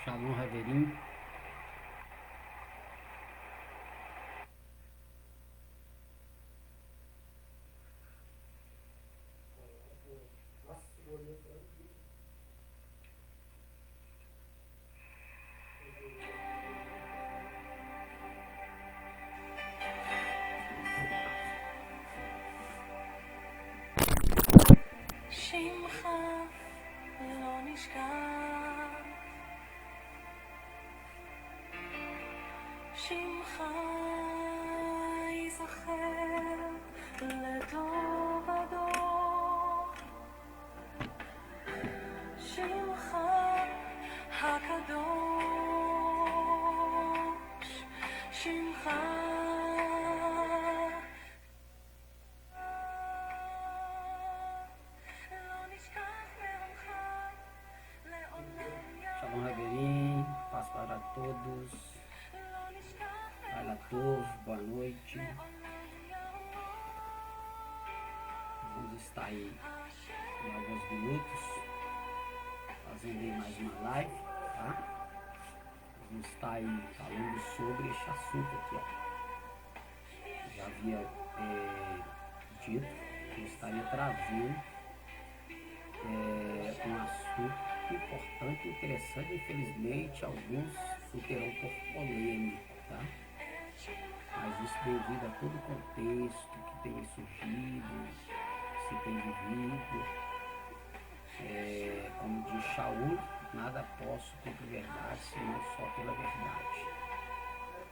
Shalom, Reverinho. שמך לא נשכח, שמך ייזכר לדור ודור, שמך הקדוש, שמך Shalom, Reverinho. Paz para todos. Alatov, boa noite. Vamos estar aí em alguns minutos fazendo aí mais uma live, tá? Vamos estar aí falando sobre este assunto aqui, ó. Já havia dito que eu estaria trazendo um assunto importante e interessante. Infelizmente, alguns o terão por polêmico, tá? Mas isso devido a todo o contexto que tem surgido, que se tem vivido. Como diz Shaul, nada posso contra a verdade, senão só pela verdade.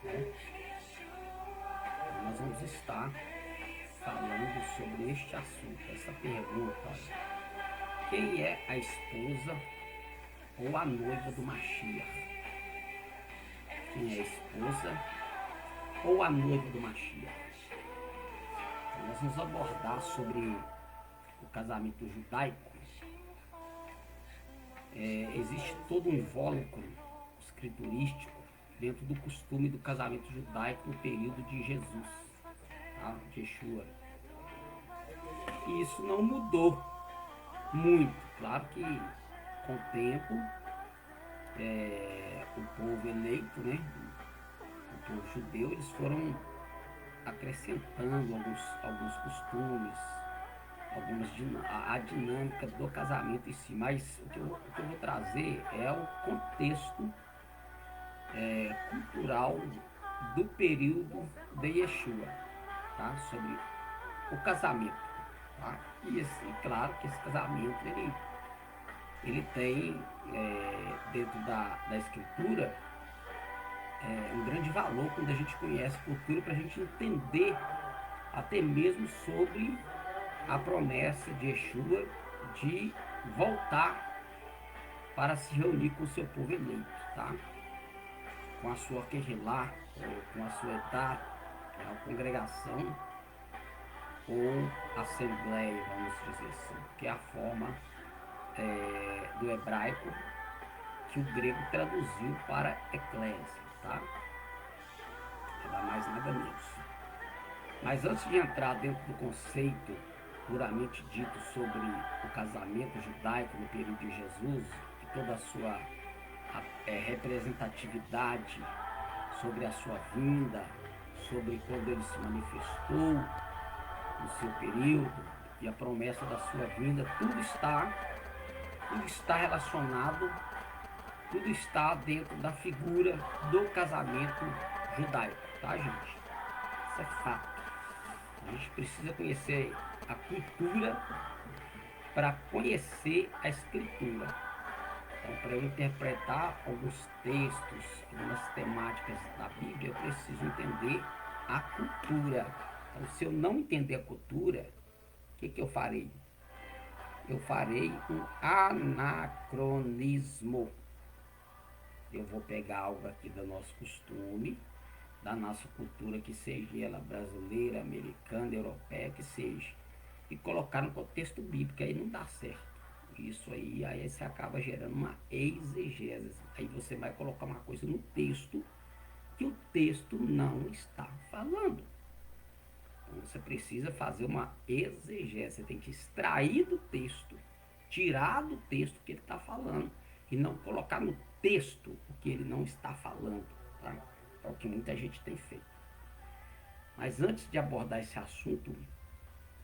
Né? Então, nós vamos estar falando sobre este assunto, essa pergunta, olha. Quem é a esposa ou a noiva do Mashiach? Quem é a esposa ou a noiva do Mashiach? Então, nós vamos abordar sobre o casamento judaico. Existe todo um invólucro escriturístico dentro do costume do casamento judaico no período de Jesus, tá? De Yeshua. E isso não mudou muito. Claro que com o tempo o povo eleito, né, o povo judeu, eles foram acrescentando alguns costumes, a dinâmica do casamento em si. Mas o que eu vou trazer é o contexto cultural do período de Yeshua, tá? Sobre o casamento, tá? E claro que esse casamento ele tem dentro da escritura um grande valor quando a gente conhece a cultura, para a gente entender até mesmo sobre a promessa de Yeshua de voltar para se reunir com o seu povo eleito, tá? Com a sua querelá, ou com a sua etá, a congregação ou assembleia, vamos dizer assim, que é a forma do hebraico que o grego traduziu para eclésia, tá? Não dá mais nada menos. Mas antes de entrar dentro do conceito puramente dito sobre o casamento judaico no período de Jesus e toda a sua representatividade sobre a sua vinda, sobre quando ele se manifestou no seu período e a promessa da sua vinda, tudo está relacionado, tudo está dentro da figura do casamento judaico, tá, gente? Isso é fato. A gente precisa conhecer a cultura para conhecer a escritura. Então, para eu interpretar alguns textos, algumas temáticas da Bíblia, eu preciso entender a cultura. Então, se eu não entender a cultura, o que eu farei? Eu farei um anacronismo. Eu vou pegar algo aqui do nosso costume, da nossa cultura, que seja ela brasileira, americana, europeia, que seja, e colocar no contexto bíblico. Aí não dá certo. Isso aí você acaba gerando uma exegese. Aí você vai colocar uma coisa no texto que o texto não está falando. Então você precisa fazer uma exegese. Você tem que extrair do texto, tirar do texto que ele está falando, e não colocar no texto o que ele não está falando, tá? É o que muita gente tem feito. Mas antes de abordar esse assunto,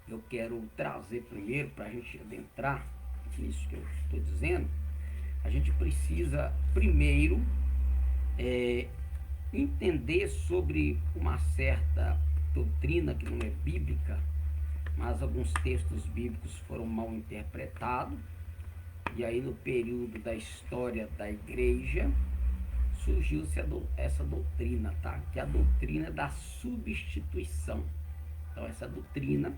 eu quero trazer primeiro, para a gente adentrar nisso que eu estou dizendo, a gente precisa primeiro entender sobre uma certa doutrina que não é bíblica, mas alguns textos bíblicos foram mal interpretados, e aí no período da história da igreja surgiu-se essa doutrina, tá? Que é a doutrina da substituição. Então essa doutrina,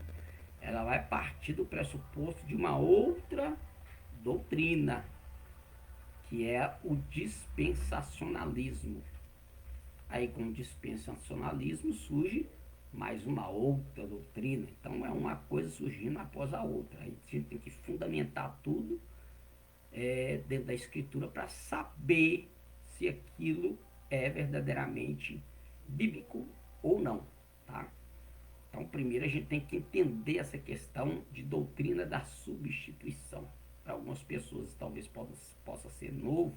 ela vai partir do pressuposto de uma outra doutrina, que é o dispensacionalismo. Aí com o dispensacionalismo surge mais uma outra doutrina. Então é uma coisa surgindo após a outra. Aí a gente tem que fundamentar tudo dentro da escritura para saber se aquilo é verdadeiramente bíblico ou não, tá? Então primeiro a gente tem que entender essa questão de doutrina da substituição. Para algumas pessoas talvez possa ser novo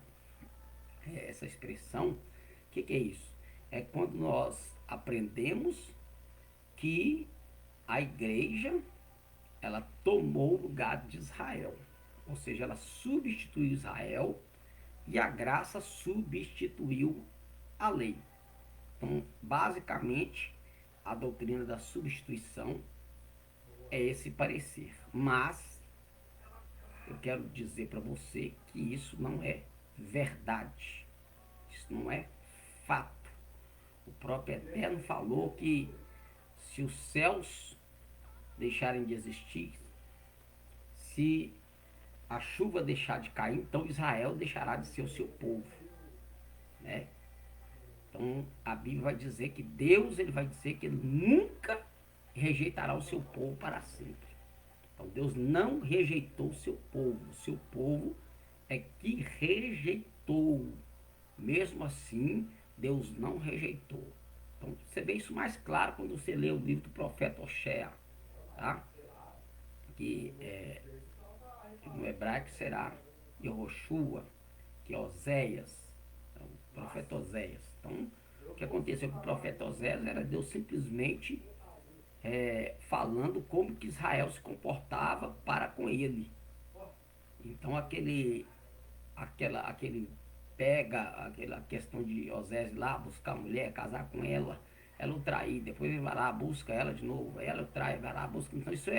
essa expressão. O que é isso? É quando nós aprendemos que a igreja, ela tomou o lugar de Israel, ou seja, ela substituiu Israel e a graça substituiu a lei. Então, basicamente, a doutrina da substituição é esse parecer. Mas eu quero dizer para você que isso não é verdade. Isso não é fato. O próprio Eterno falou que se os céus deixarem de existir, se a chuva deixar de cair, então Israel deixará de ser o seu povo, né? Então a Bíblia vai dizer que Deus, ele vai dizer que ele nunca rejeitará o seu povo para sempre. Então Deus não rejeitou o seu povo é que rejeitou. Mesmo assim, Deus não rejeitou. Então você vê isso mais claro quando você lê o livro do profeta Oséias, tá? Que no hebraico será Yehoshua, que é Oséias, o profeta Oséias. Então, o que aconteceu com o profeta Oséias era Deus simplesmente falando como que Israel se comportava para com ele. Então, aquele aquela questão de Oséias lá, buscar a mulher, casar com ela, ela o trair, depois ele vai lá, busca ela de novo, ela o trai, vai lá, busca. Então isso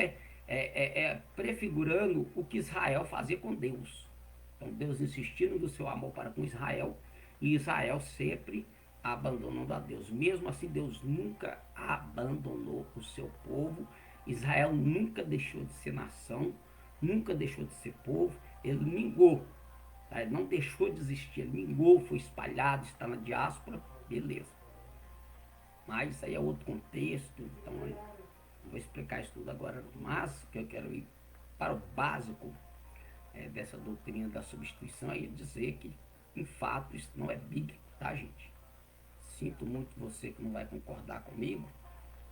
prefigurando o que Israel fazia com Deus. Então Deus insistindo no seu amor para com Israel, e Israel sempre abandonando a Deus. Mesmo assim, Deus nunca abandonou o seu povo. Israel nunca deixou de ser nação, nunca deixou de ser povo, ele mingou. Ele não deixou de existir, ele mingou, foi espalhado, está na diáspora, beleza. Mas isso aí é outro contexto, então eu não vou explicar isso tudo agora, mas que eu quero ir para o básico dessa doutrina da substituição é dizer que, em fato, isso não é bíblico, tá, gente? Sinto muito você que não vai concordar comigo,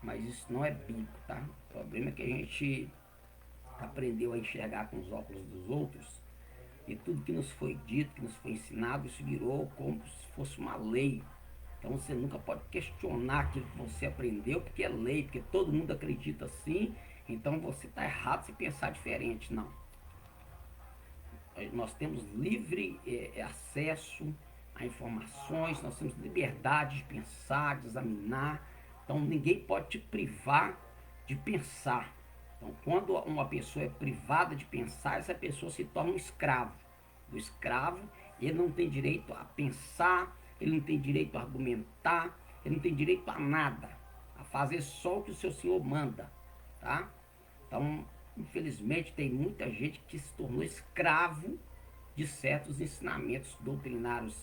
mas isso não é bíblico, tá? O problema é que a gente aprendeu a enxergar com os óculos dos outros, e tudo que nos foi dito, que nos foi ensinado, isso virou como se fosse uma lei. Então você nunca pode questionar aquilo que você aprendeu, porque é lei, porque todo mundo acredita assim, então você está errado se pensar diferente. Não. Nós temos livre acesso a informações, nós temos liberdade de pensar, de examinar, então ninguém pode te privar de pensar. Então, quando uma pessoa é privada de pensar, essa pessoa se torna um escravo. O escravo, ele não tem direito a pensar, ele não tem direito a argumentar, ele não tem direito a nada, a fazer só o que o seu senhor manda, tá? Então, infelizmente, tem muita gente que se tornou escravo de certos ensinamentos doutrinários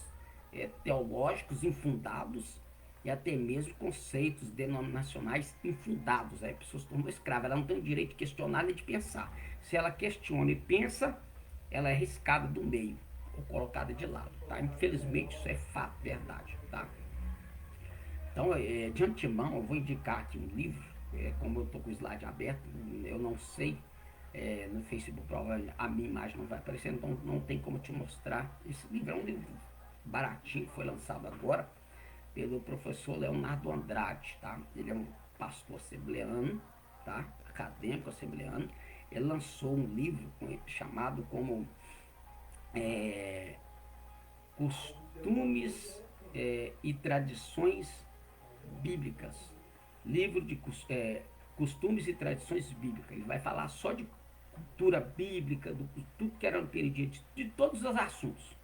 teológicos infundados, e até mesmo conceitos denominacionais infundados. Aí a pessoa se tornou escrava, ela não tem o direito de questionar nem de pensar. Se ela questiona e pensa, ela é riscada do meio, ou colocada de lado, tá? Infelizmente isso é fato, verdade, tá? Então, de antemão, eu vou indicar aqui um livro, como eu estou com o slide aberto, eu não sei, no Facebook provavelmente a minha imagem não vai aparecer, então não tem como te mostrar. Esse livro é um livro baratinho, foi lançado agora pelo professor Leonardo Andrade, tá? Ele é um pastor assembleano, tá? Acadêmico assembleano. Ele lançou um livro chamado como Costumes e Tradições Bíblicas. Livro de Costumes e Tradições Bíblicas. Ele vai falar só de cultura bíblica, tudo que era no período de todos os assuntos.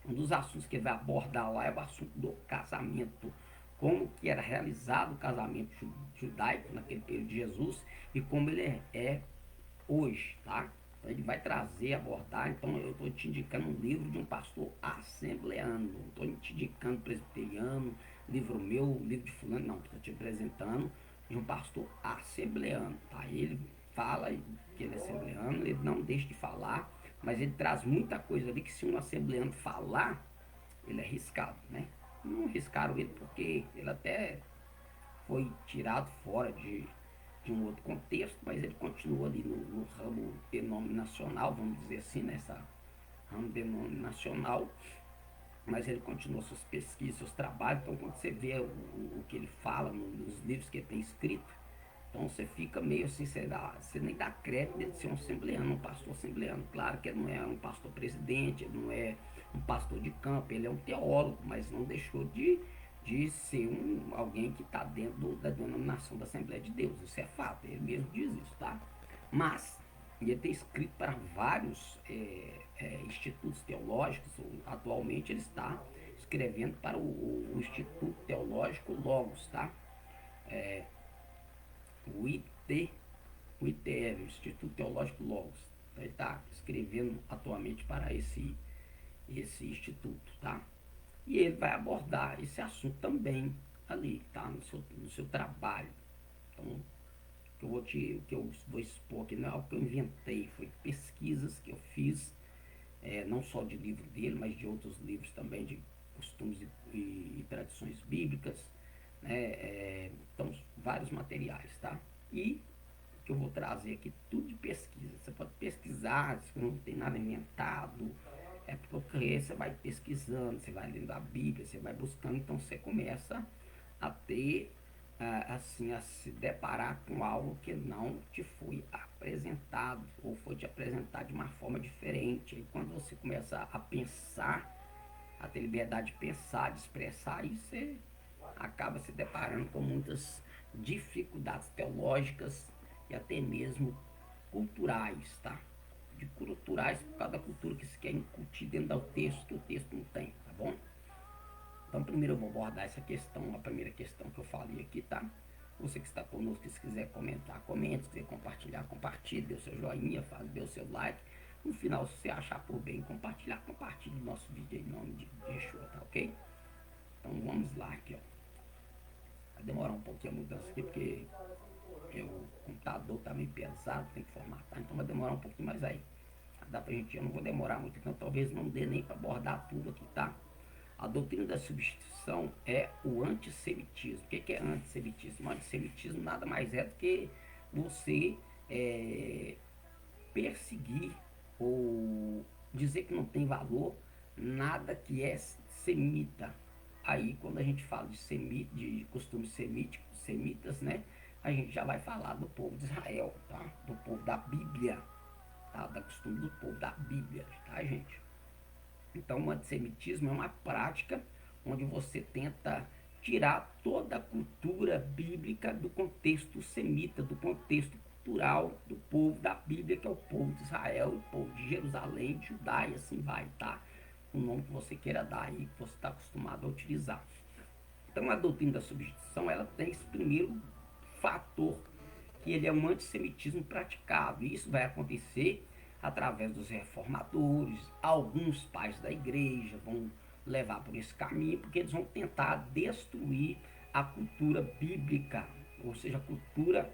Um dos assuntos que ele vai abordar lá é o assunto do casamento. Como que era realizado o casamento judaico naquele período de Jesus e como ele é hoje, tá? Então ele vai trazer, abordar. Então eu estou te indicando um livro de um pastor assembleano. Não estou te indicando presbiteriano, livro meu, livro de fulano, não. Estou te apresentando de um pastor assembleano, tá? Ele fala que ele é assembleano, ele não deixa de falar, mas ele traz muita coisa ali que se um assembleano falar, ele é arriscado, né? Não arriscaram ele porque ele até foi tirado fora de um outro contexto, mas ele continua ali no ramo denominacional, vamos dizer assim, nessa ramo denominacional, mas ele continua suas pesquisas, seus trabalhos. Então quando você vê o que ele fala nos livros que ele tem escrito, então você fica meio assim, você nem dá crédito de ser um assembleano, um pastor assembleano. Claro que ele não é um pastor presidente, ele não é um pastor de campo, ele é um teólogo, mas não deixou de ser alguém que está dentro da denominação da Assembleia de Deus. Isso é fato, ele mesmo diz isso, tá? Mas ele tem escrito para vários institutos teológicos. Atualmente ele está escrevendo para o Instituto Teológico Logos, tá? O ITL, o Instituto Teológico Logos. Então, ele está escrevendo atualmente para esse instituto, tá? E ele vai abordar esse assunto também ali, tá? No seu trabalho. Então, o que eu vou expor aqui não é algo que eu inventei, foi pesquisas que eu fiz, não só de livro dele, mas de outros livros também, de costumes e tradições bíblicas, né? Então, vários materiais, tá? E que eu vou trazer aqui tudo de pesquisa. Você pode pesquisar, se não tem nada inventado, é porque você vai pesquisando, você vai lendo a Bíblia, você vai buscando, então você começa a ter, assim, a se deparar com algo que não te foi apresentado, ou foi te apresentado de uma forma diferente. E quando você começa a pensar, a ter liberdade de pensar, de expressar, aí você acaba se deparando com muitas dificuldades teológicas e até mesmo culturais, tá? De culturais por causa da cultura que se quer incutir dentro do texto, que o texto não tem, tá bom? Então primeiro eu vou abordar essa questão, a primeira questão que eu falei aqui, tá? Você que está conosco, se quiser comentar, comente, se quiser compartilhar, compartilhe, dê o seu joinha, dê o seu like. No final, se você achar por bem compartilhar, compartilhe o nosso vídeo em nome de Yeshua, tá ok? Então vamos lá aqui, ó. Vai demorar um pouquinho a mudança aqui, porque o computador tá meio pesado, tem que formatar, então vai demorar um pouquinho mais aí. Dá pra gente, eu não vou demorar muito, então talvez não dê nem para abordar tudo aqui, tá? A doutrina da substituição é o antissemitismo. O que é antissemitismo? O antissemitismo nada mais é do que você perseguir ou dizer que não tem valor nada que é semita. Aí quando a gente fala de costumes semitas, né? A gente já vai falar do povo de Israel, tá? Do povo da Bíblia, tá? Da costume do povo da Bíblia, tá, gente? Então o antissemitismo é uma prática onde você tenta tirar toda a cultura bíblica do contexto semita, do contexto cultural do povo da Bíblia, que é o povo de Israel, o povo de Jerusalém, de Judá, e assim vai, tá? O nome que você queira dar aí, que você está acostumado a utilizar. Então a doutrina da substituição, ela tem esse primeiro fator, que ele é um antissemitismo praticado. E isso vai acontecer através dos reformadores, alguns pais da igreja vão levar por esse caminho, porque eles vão tentar destruir a cultura bíblica, ou seja, a cultura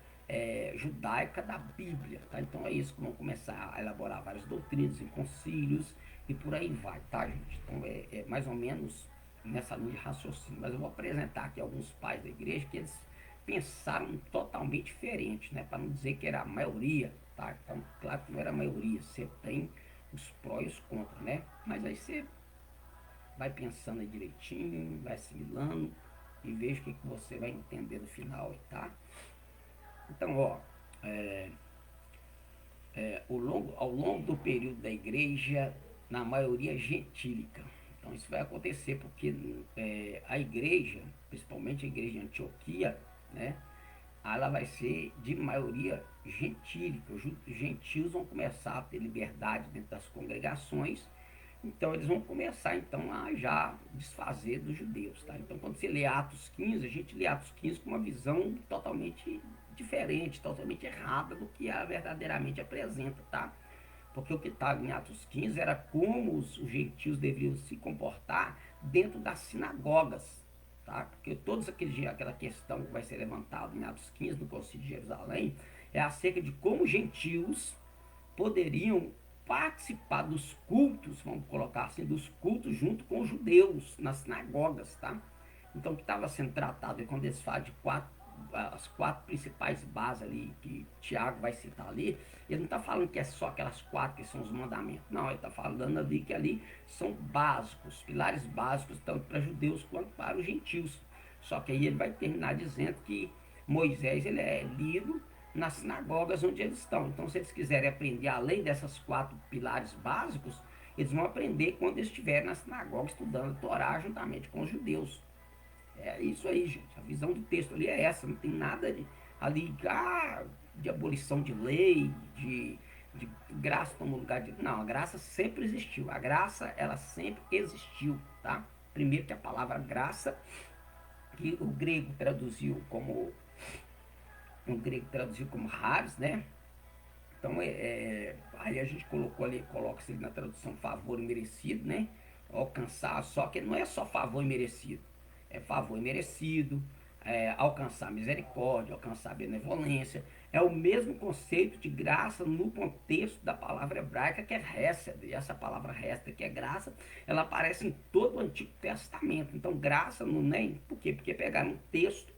judaica da Bíblia, tá? Então é isso que vão começar a elaborar várias doutrinas em concílios e por aí vai, tá, gente? Então é mais ou menos nessa linha de raciocínio, mas eu vou apresentar aqui alguns pais da igreja que eles pensaram totalmente diferente, né? Para não dizer que era a maioria, tá? Então, claro que não era a maioria, você tem os prós e os contras, né? Mas aí você vai pensando aí direitinho, vai assimilando e veja o que você vai entender no final, tá? Então, ó, ao longo do período da igreja, na maioria gentílica. Então isso vai acontecer porque a igreja, principalmente a igreja de Antioquia, né, ela vai ser de maioria gentílica. Os gentios vão começar a ter liberdade dentro das congregações, então eles vão começar então a já desfazer dos judeus, tá? Então quando você lê Atos 15, a gente lê Atos 15 com uma visão totalmente diferente, totalmente errada do que ela verdadeiramente apresenta, tá? Porque o que estava em Atos 15 era como os gentios deveriam se comportar dentro das sinagogas, tá? Porque aquela questão que vai ser levantada em Atos 15 no Concílio de Jerusalém é acerca de como os gentios poderiam participar dos cultos, vamos colocar assim, dos cultos junto com os judeus nas sinagogas, tá? Então o que estava sendo tratado é quando eles falam de as quatro principais bases ali que Tiago vai citar ali, ele não está falando que é só aquelas quatro que são os mandamentos, não, ele está falando ali que ali são básicos, pilares básicos tanto para judeus quanto para os gentios. Só que aí ele vai terminar dizendo que Moisés ele é lido nas sinagogas onde eles estão. Então, se eles quiserem aprender além dessas quatro pilares básicos, eles vão aprender quando eles estiverem na sinagoga estudando a Torá juntamente com os judeus. É isso aí, gente. A visão do texto ali é essa. Não tem nada ali de abolição de lei, de graça tomar lugar de... Não, a graça sempre existiu. A graça, ela sempre existiu, tá? Primeiro que a palavra graça, que o grego traduziu como charis, né? Então, aí a gente coloca isso na tradução favor e merecido, né? Alcançar, só que não é só favor e merecido. É favor e merecido, alcançar misericórdia, alcançar benevolência. É o mesmo conceito de graça no contexto da palavra hebraica que é hesed. E essa palavra hesed, que é graça, ela aparece em todo o Antigo Testamento. Então, graça não é... Por quê? Porque pegaram um texto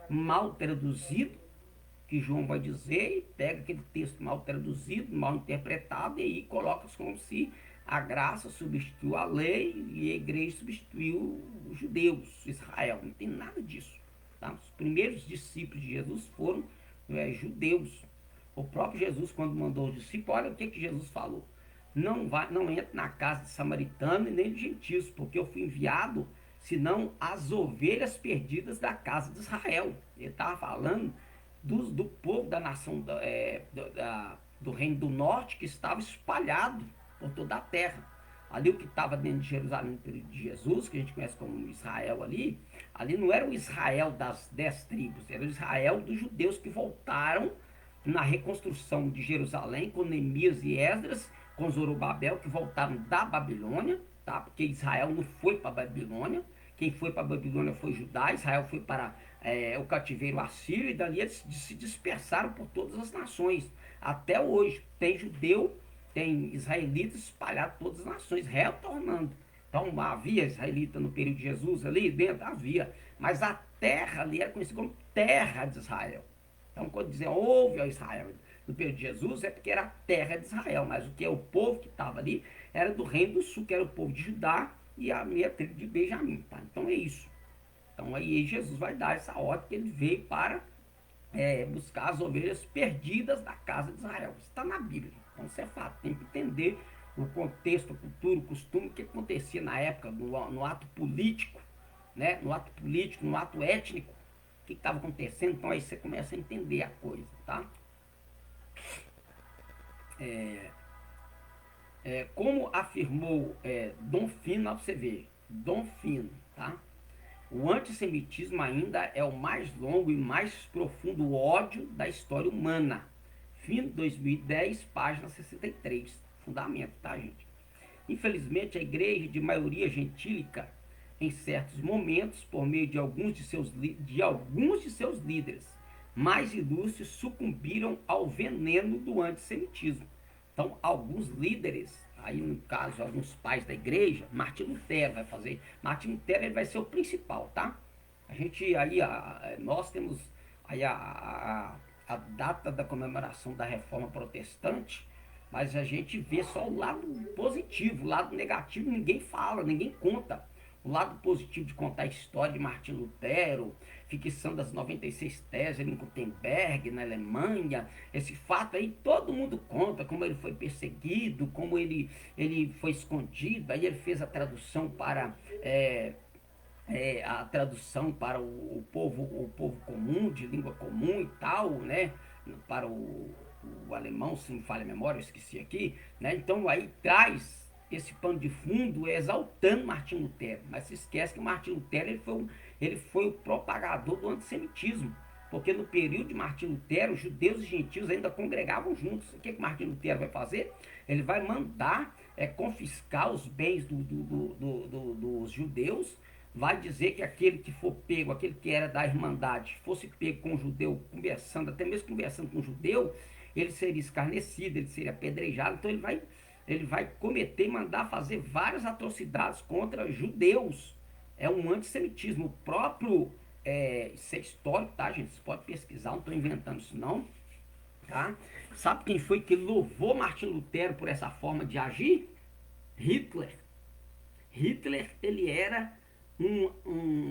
mal traduzido, que João vai dizer, e pega aquele texto mal traduzido, mal interpretado, e aí coloca como se a graça substituiu a lei e a igreja substituiu os judeus, Israel. Não tem nada disso. Tá? Os primeiros discípulos de Jesus foram judeus. O próprio Jesus, quando mandou os discípulos, olha o que Jesus falou. Não entre na casa de samaritano e nem de gentios, porque eu fui enviado senão as ovelhas perdidas da casa de Israel. Ele estava falando do povo da nação do reino do norte que estava espalhado por toda a terra. Ali o que estava dentro de Jerusalém no período de Jesus, que a gente conhece como Israel ali não era o Israel das 10 tribos, era o Israel dos judeus que voltaram na reconstrução de Jerusalém com Neemias e Esdras, com Zorobabel, que voltaram da Babilônia, tá? Porque Israel não foi para a Babilônia, quem foi para a Babilônia foi Judá, Israel foi para o cativeiro assírio, e dali eles se dispersaram por todas as nações. Até hoje tem judeu, tem israelitas espalhados por todas as nações, retornando. Então havia israelita no período de Jesus ali dentro? Havia. Mas a terra ali era conhecida como terra de Israel. Então quando dizem houve a Israel no período de Jesus, é porque era a terra de Israel. Mas o que é o povo que estava ali era do reino do sul, que era o povo de Judá e a meia tribo de Benjamim. Tá? Então é isso. Então aí Jesus vai dar essa ordem que ele veio para buscar as ovelhas perdidas da casa de Israel. Isso está na Bíblia. Então isso é fato. Tem que entender o contexto, a cultura, o costume, o que acontecia na época, no ato político, né? No ato político, no ato étnico, o que estava acontecendo. Então aí você começa a entender a coisa, tá? Como afirmou Dom Fino, para você ver, Dom Fino, tá? O antissemitismo ainda é o mais longo e mais profundo ódio da história humana. Fino, 2010, página 63. Fundamento, tá, gente? Infelizmente, a igreja de maioria gentílica, em certos momentos, por meio de alguns de seus líderes mais ilustres, sucumbiram ao veneno do antissemitismo. Então, alguns líderes, aí no caso, alguns pais da igreja, Martim Lutero vai fazer. Martim Lutero ele vai ser o principal, tá? A gente aí, nós temos aí a data da comemoração da Reforma Protestante, Mas a gente vê só o lado positivo, o lado negativo ninguém fala, ninguém conta. O lado positivo de contar a história de Martim Lutero, fixação das 96 teses em Gutenberg, na Alemanha, esse fato aí todo mundo conta, como ele foi perseguido, como ele foi escondido, aí ele fez a tradução para o povo comum, de língua comum e tal, né? Para o alemão, se me falha a memória, eu esqueci aqui, né? Então aí traz esse pano de fundo exaltando Martim Lutero, mas se esquece que Martim Lutero ele foi o propagador do antissemitismo, porque no período de Martim Lutero, os judeus e gentios ainda congregavam juntos. O que Martim Lutero vai fazer? Ele vai mandar confiscar os bens dos judeus, vai dizer que aquele que for pego, aquele que era da Irmandade, fosse pego com um judeu, conversando, até mesmo conversando com um judeu, ele seria escarnecido, ele seria apedrejado. Então ele vai cometer, mandar fazer várias atrocidades contra judeus. É um antissemitismo. O próprio, isso é histórico, tá, gente? Você pode pesquisar, não estou inventando isso não. Tá? Sabe quem foi que louvou Martim Lutero por essa forma de agir? Hitler. Hitler, ele era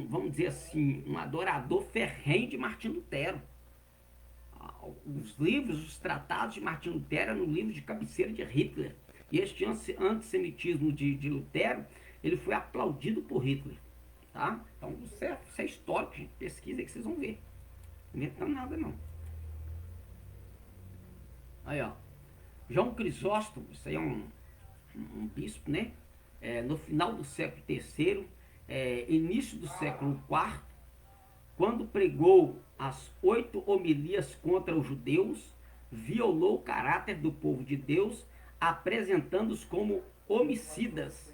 vamos dizer assim, um adorador ferrenho de Martim Lutero. Os livros, os tratados de Martim Lutero eram no livro de cabeceira de Hitler. E este antissemitismo de Lutero, ele foi aplaudido por Hitler. Tá? Então, isso é histórico, gente. Pesquisa aí que vocês vão ver. Não inventando nada, não. Aí, ó. João Crisóstomo, isso aí é um bispo, né? No final do século III, início do século IV, quando pregou as 8 homilias contra os judeus, violou o caráter do povo de Deus, apresentando-os como homicidas,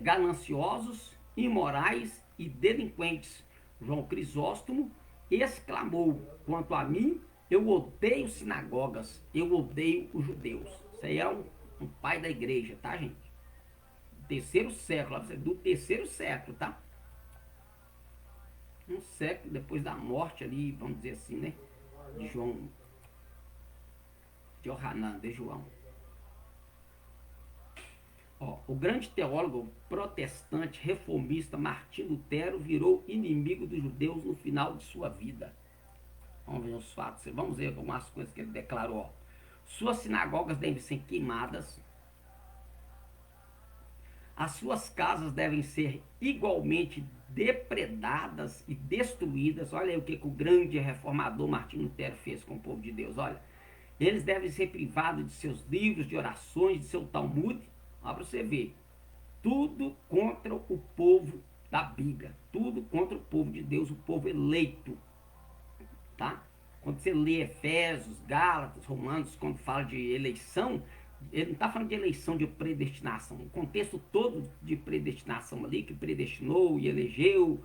gananciosos, imorais e delinquentes. João Crisóstomo exclamou: quanto a mim, eu odeio sinagogas, eu odeio os judeus. Isso aí é um pai da igreja, tá, gente? Terceiro século, do terceiro século, tá? Um século depois da morte ali, vamos dizer assim, né? De Johanan, de João. Ó, o grande teólogo protestante reformista Martim Lutero virou inimigo dos judeus no final de sua vida. Vamos ver os fatos, vamos ver algumas coisas que ele declarou. Ó. Suas sinagogas devem ser queimadas, as suas casas devem ser igualmente depredadas e destruídas. Olha aí o que o grande reformador Martim Lutero fez com o povo de Deus. Olha, eles devem ser privados de seus livros, de orações, de seu Talmud. Olha para você ver. Tudo contra o povo da Bíblia. Tudo contra o povo de Deus, o povo eleito. Tá? Quando você lê Efésios, Gálatas, Romanos, quando fala de eleição, ele não está falando de eleição de predestinação. O contexto todo de predestinação ali, que predestinou e elegeu,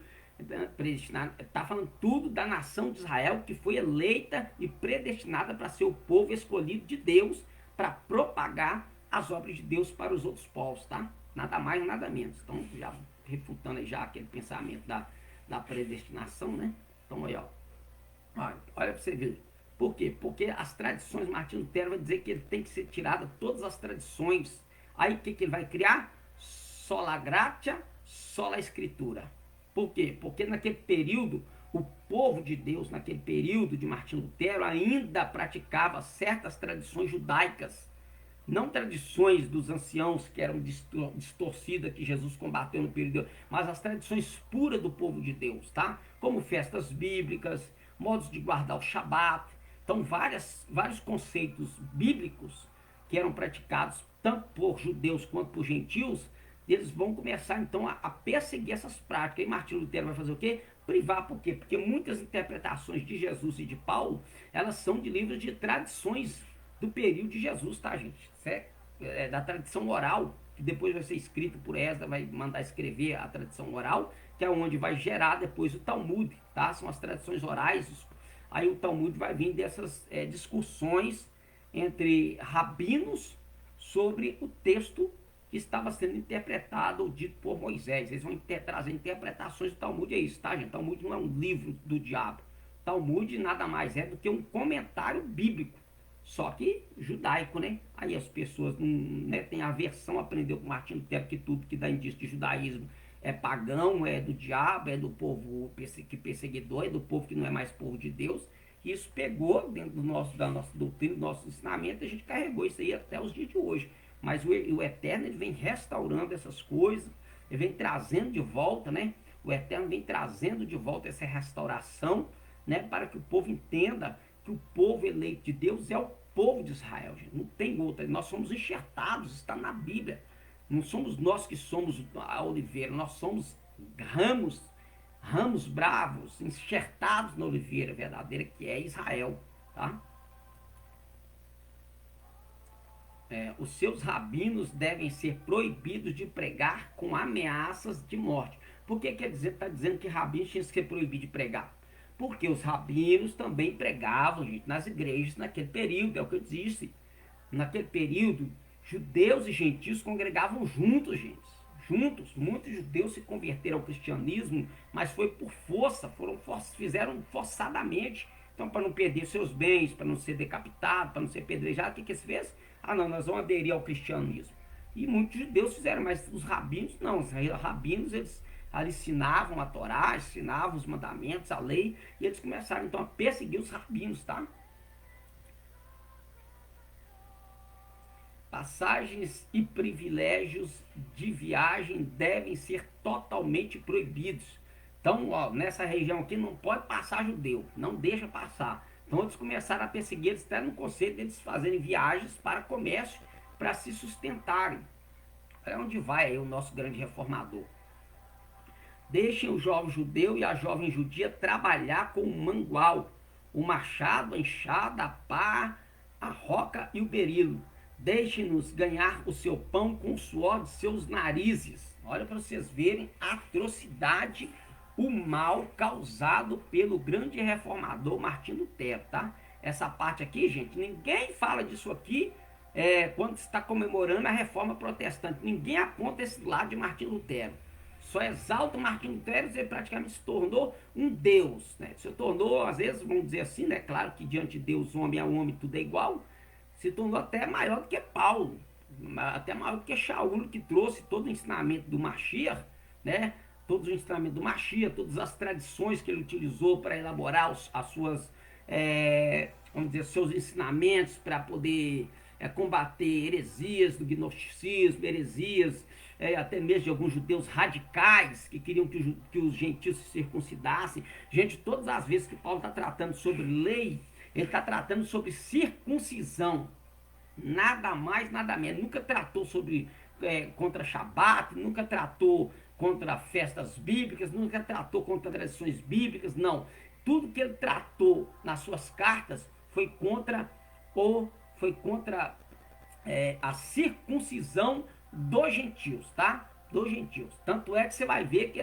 está falando tudo da nação de Israel, que foi eleita e predestinada para ser o povo escolhido de Deus, para propagar as obras de Deus para os outros povos, tá? Nada mais, nada menos. Então, já refutando aí já aquele pensamento da predestinação, né? Então, aí, ó. Olha para você ver. Por quê? Porque as tradições, Martim Lutero vai dizer que ele tem que ser tirada todas as tradições. Aí o que ele vai criar? Sola gratia, sola escritura. Por quê? Porque naquele período, o povo de Deus, naquele período de Martim Lutero, ainda praticava certas tradições judaicas. Não tradições dos anciãos que eram distorcidas, que Jesus combateu no período, mas as tradições puras do povo de Deus, tá? Como festas bíblicas, modos de guardar o Shabat. Então, vários conceitos bíblicos que eram praticados tanto por judeus quanto por gentios, eles vão começar, então, a perseguir essas práticas. E Martim Lutero vai fazer o quê? Privar. Por quê? Porque muitas interpretações de Jesus e de Paulo, elas são de livros de tradições do período de Jesus, tá, gente? Isso é da tradição oral, que depois vai ser escrito por Esdras, vai mandar escrever a tradição oral, que é onde vai gerar depois o Talmud, tá? São as tradições orais. Aí o Talmud vai vir dessas discussões entre rabinos sobre o texto que estava sendo interpretado ou dito por Moisés. Eles vão trazer interpretações do Talmud, é isso, tá, gente? Talmud não é um livro do diabo. Talmud nada mais é do que um comentário bíblico só que judaico, né? Aí as pessoas não, né, têm aversão, aprendeu com Martinho Lutero que tudo que dá indício de judaísmo é pagão, é do diabo, é do povo que perseguidor, é do povo que não é mais povo de Deus. E isso pegou dentro da nossa doutrina, do nosso ensinamento, e a gente carregou isso aí até os dias de hoje. Mas o Eterno, ele vem restaurando essas coisas, ele vem trazendo de volta, né? O Eterno vem trazendo de volta essa restauração, né? Para que o povo entenda que o povo eleito de Deus é o povo de Israel, gente. Não tem outra. Nós somos enxertados, está na Bíblia. Não somos nós que somos a oliveira, nós somos ramos bravos, enxertados na oliveira verdadeira, que é Israel, tá? Os seus rabinos devem ser proibidos de pregar com ameaças de morte. Por que quer dizer, está dizendo que rabinos tinham que ser proibidos de pregar? Porque os rabinos também pregavam, gente, nas igrejas naquele período, é o que eu disse. Naquele período, judeus e gentios congregavam juntos, gente. Juntos, muitos judeus se converteram ao cristianismo, mas foi por força, fizeram forçadamente. Então, para não perder seus bens, para não ser decapitado, para não ser pedrejado, o que eles fez? Ah, não, nós vamos aderir ao cristianismo. E muitos judeus fizeram, mas os rabinos não. Os rabinos, eles ensinavam a Torá, ensinavam os mandamentos, a lei, e eles começaram então a perseguir os rabinos, tá? Passagens e privilégios de viagem devem ser totalmente proibidos. Então, ó, nessa região aqui não pode passar judeu, não deixa passar. Então eles começaram a perseguir, eles até no conceito deles fazerem viagens para comércio, para se sustentarem. Olha onde vai aí o nosso grande reformador. Deixem o jovem judeu e a jovem judia trabalhar com o mangual, o machado, a enxada, a pá, a roca e o berilo. Deixem-nos ganhar o seu pão com o suor de seus narizes. Olha para vocês verem a atrocidade, o mal causado pelo grande reformador Martinho Lutero, tá? Essa parte aqui, gente, ninguém fala disso aqui quando está comemorando a reforma protestante. Ninguém aponta esse lado de Martinho Lutero. Só exalta Martinho Lutero, ele praticamente se tornou um Deus, né? Se tornou, às vezes, vamos dizer assim, né? Claro que diante de Deus, homem a homem, tudo é igual. Se tornou até maior do que Paulo, até maior do que Shaul, que trouxe todo o ensinamento do Mashiach, né? Todo o ensinamento do Mashiach, todas as tradições que ele utilizou para elaborar as suas, vamos dizer, seus ensinamentos para poder combater heresias do gnosticismo, heresias até mesmo de alguns judeus radicais que queriam que os gentios se circuncidassem. Gente, todas as vezes que Paulo está tratando sobre lei, ele está tratando sobre circuncisão. Nada mais, nada menos. Nunca tratou sobre contra Shabat, nunca tratou contra festas bíblicas, nunca tratou contra tradições bíblicas, não. Tudo que ele tratou nas suas cartas foi contra a circuncisão dos gentios, tá? Dos gentios. Tanto é que você vai ver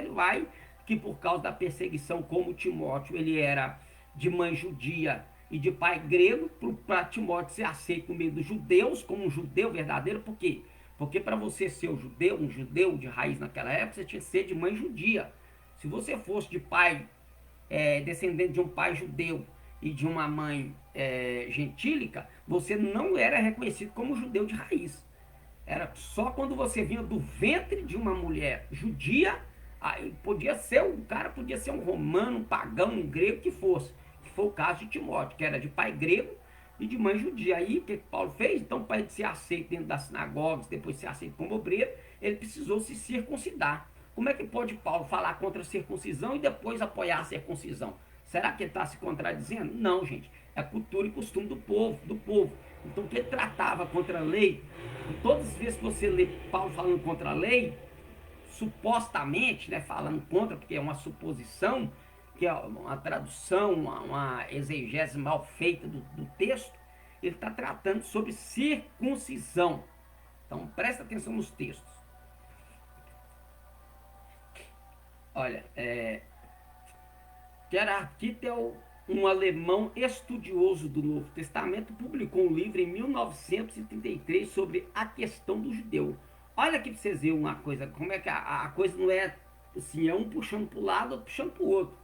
que por causa da perseguição, como Timóteo, ele era de mãe judia e de pai grego, para Timóteo ser aceito no meio dos judeus, como um judeu verdadeiro. Por quê? Porque para você ser um judeu de raiz naquela época, você tinha que ser de mãe judia. Se você fosse de pai, descendente de um pai judeu e de uma mãe gentílica, você não era reconhecido como judeu de raiz. Era só quando você vinha do ventre de uma mulher judia, aí o cara podia ser um romano, um pagão, um grego que fosse. Que foi o caso de Timóteo, que era de pai grego e de mãe judia. Aí o que Paulo fez? Então, para ele ser aceito dentro das sinagogas, depois ser aceito como obreiro, ele precisou se circuncidar. Como é que pode Paulo falar contra a circuncisão e depois apoiar a circuncisão? Será que ele está se contradizendo? Não, gente. É cultura e costume do povo. Então, o que ele tratava contra a lei, e todas as vezes que você lê Paulo falando contra a lei, supostamente, né, falando contra, porque é uma suposição, que é uma tradução, uma exegese mal feita do texto, ele está tratando sobre circuncisão. Então, presta atenção nos textos. Olha, Gerhard, um alemão estudioso do Novo Testamento, publicou um livro em 1933 sobre a questão do judeu. Olha aqui para vocês verem uma coisa, como é que a coisa não é assim, é um puxando para o lado, outro puxando para o outro.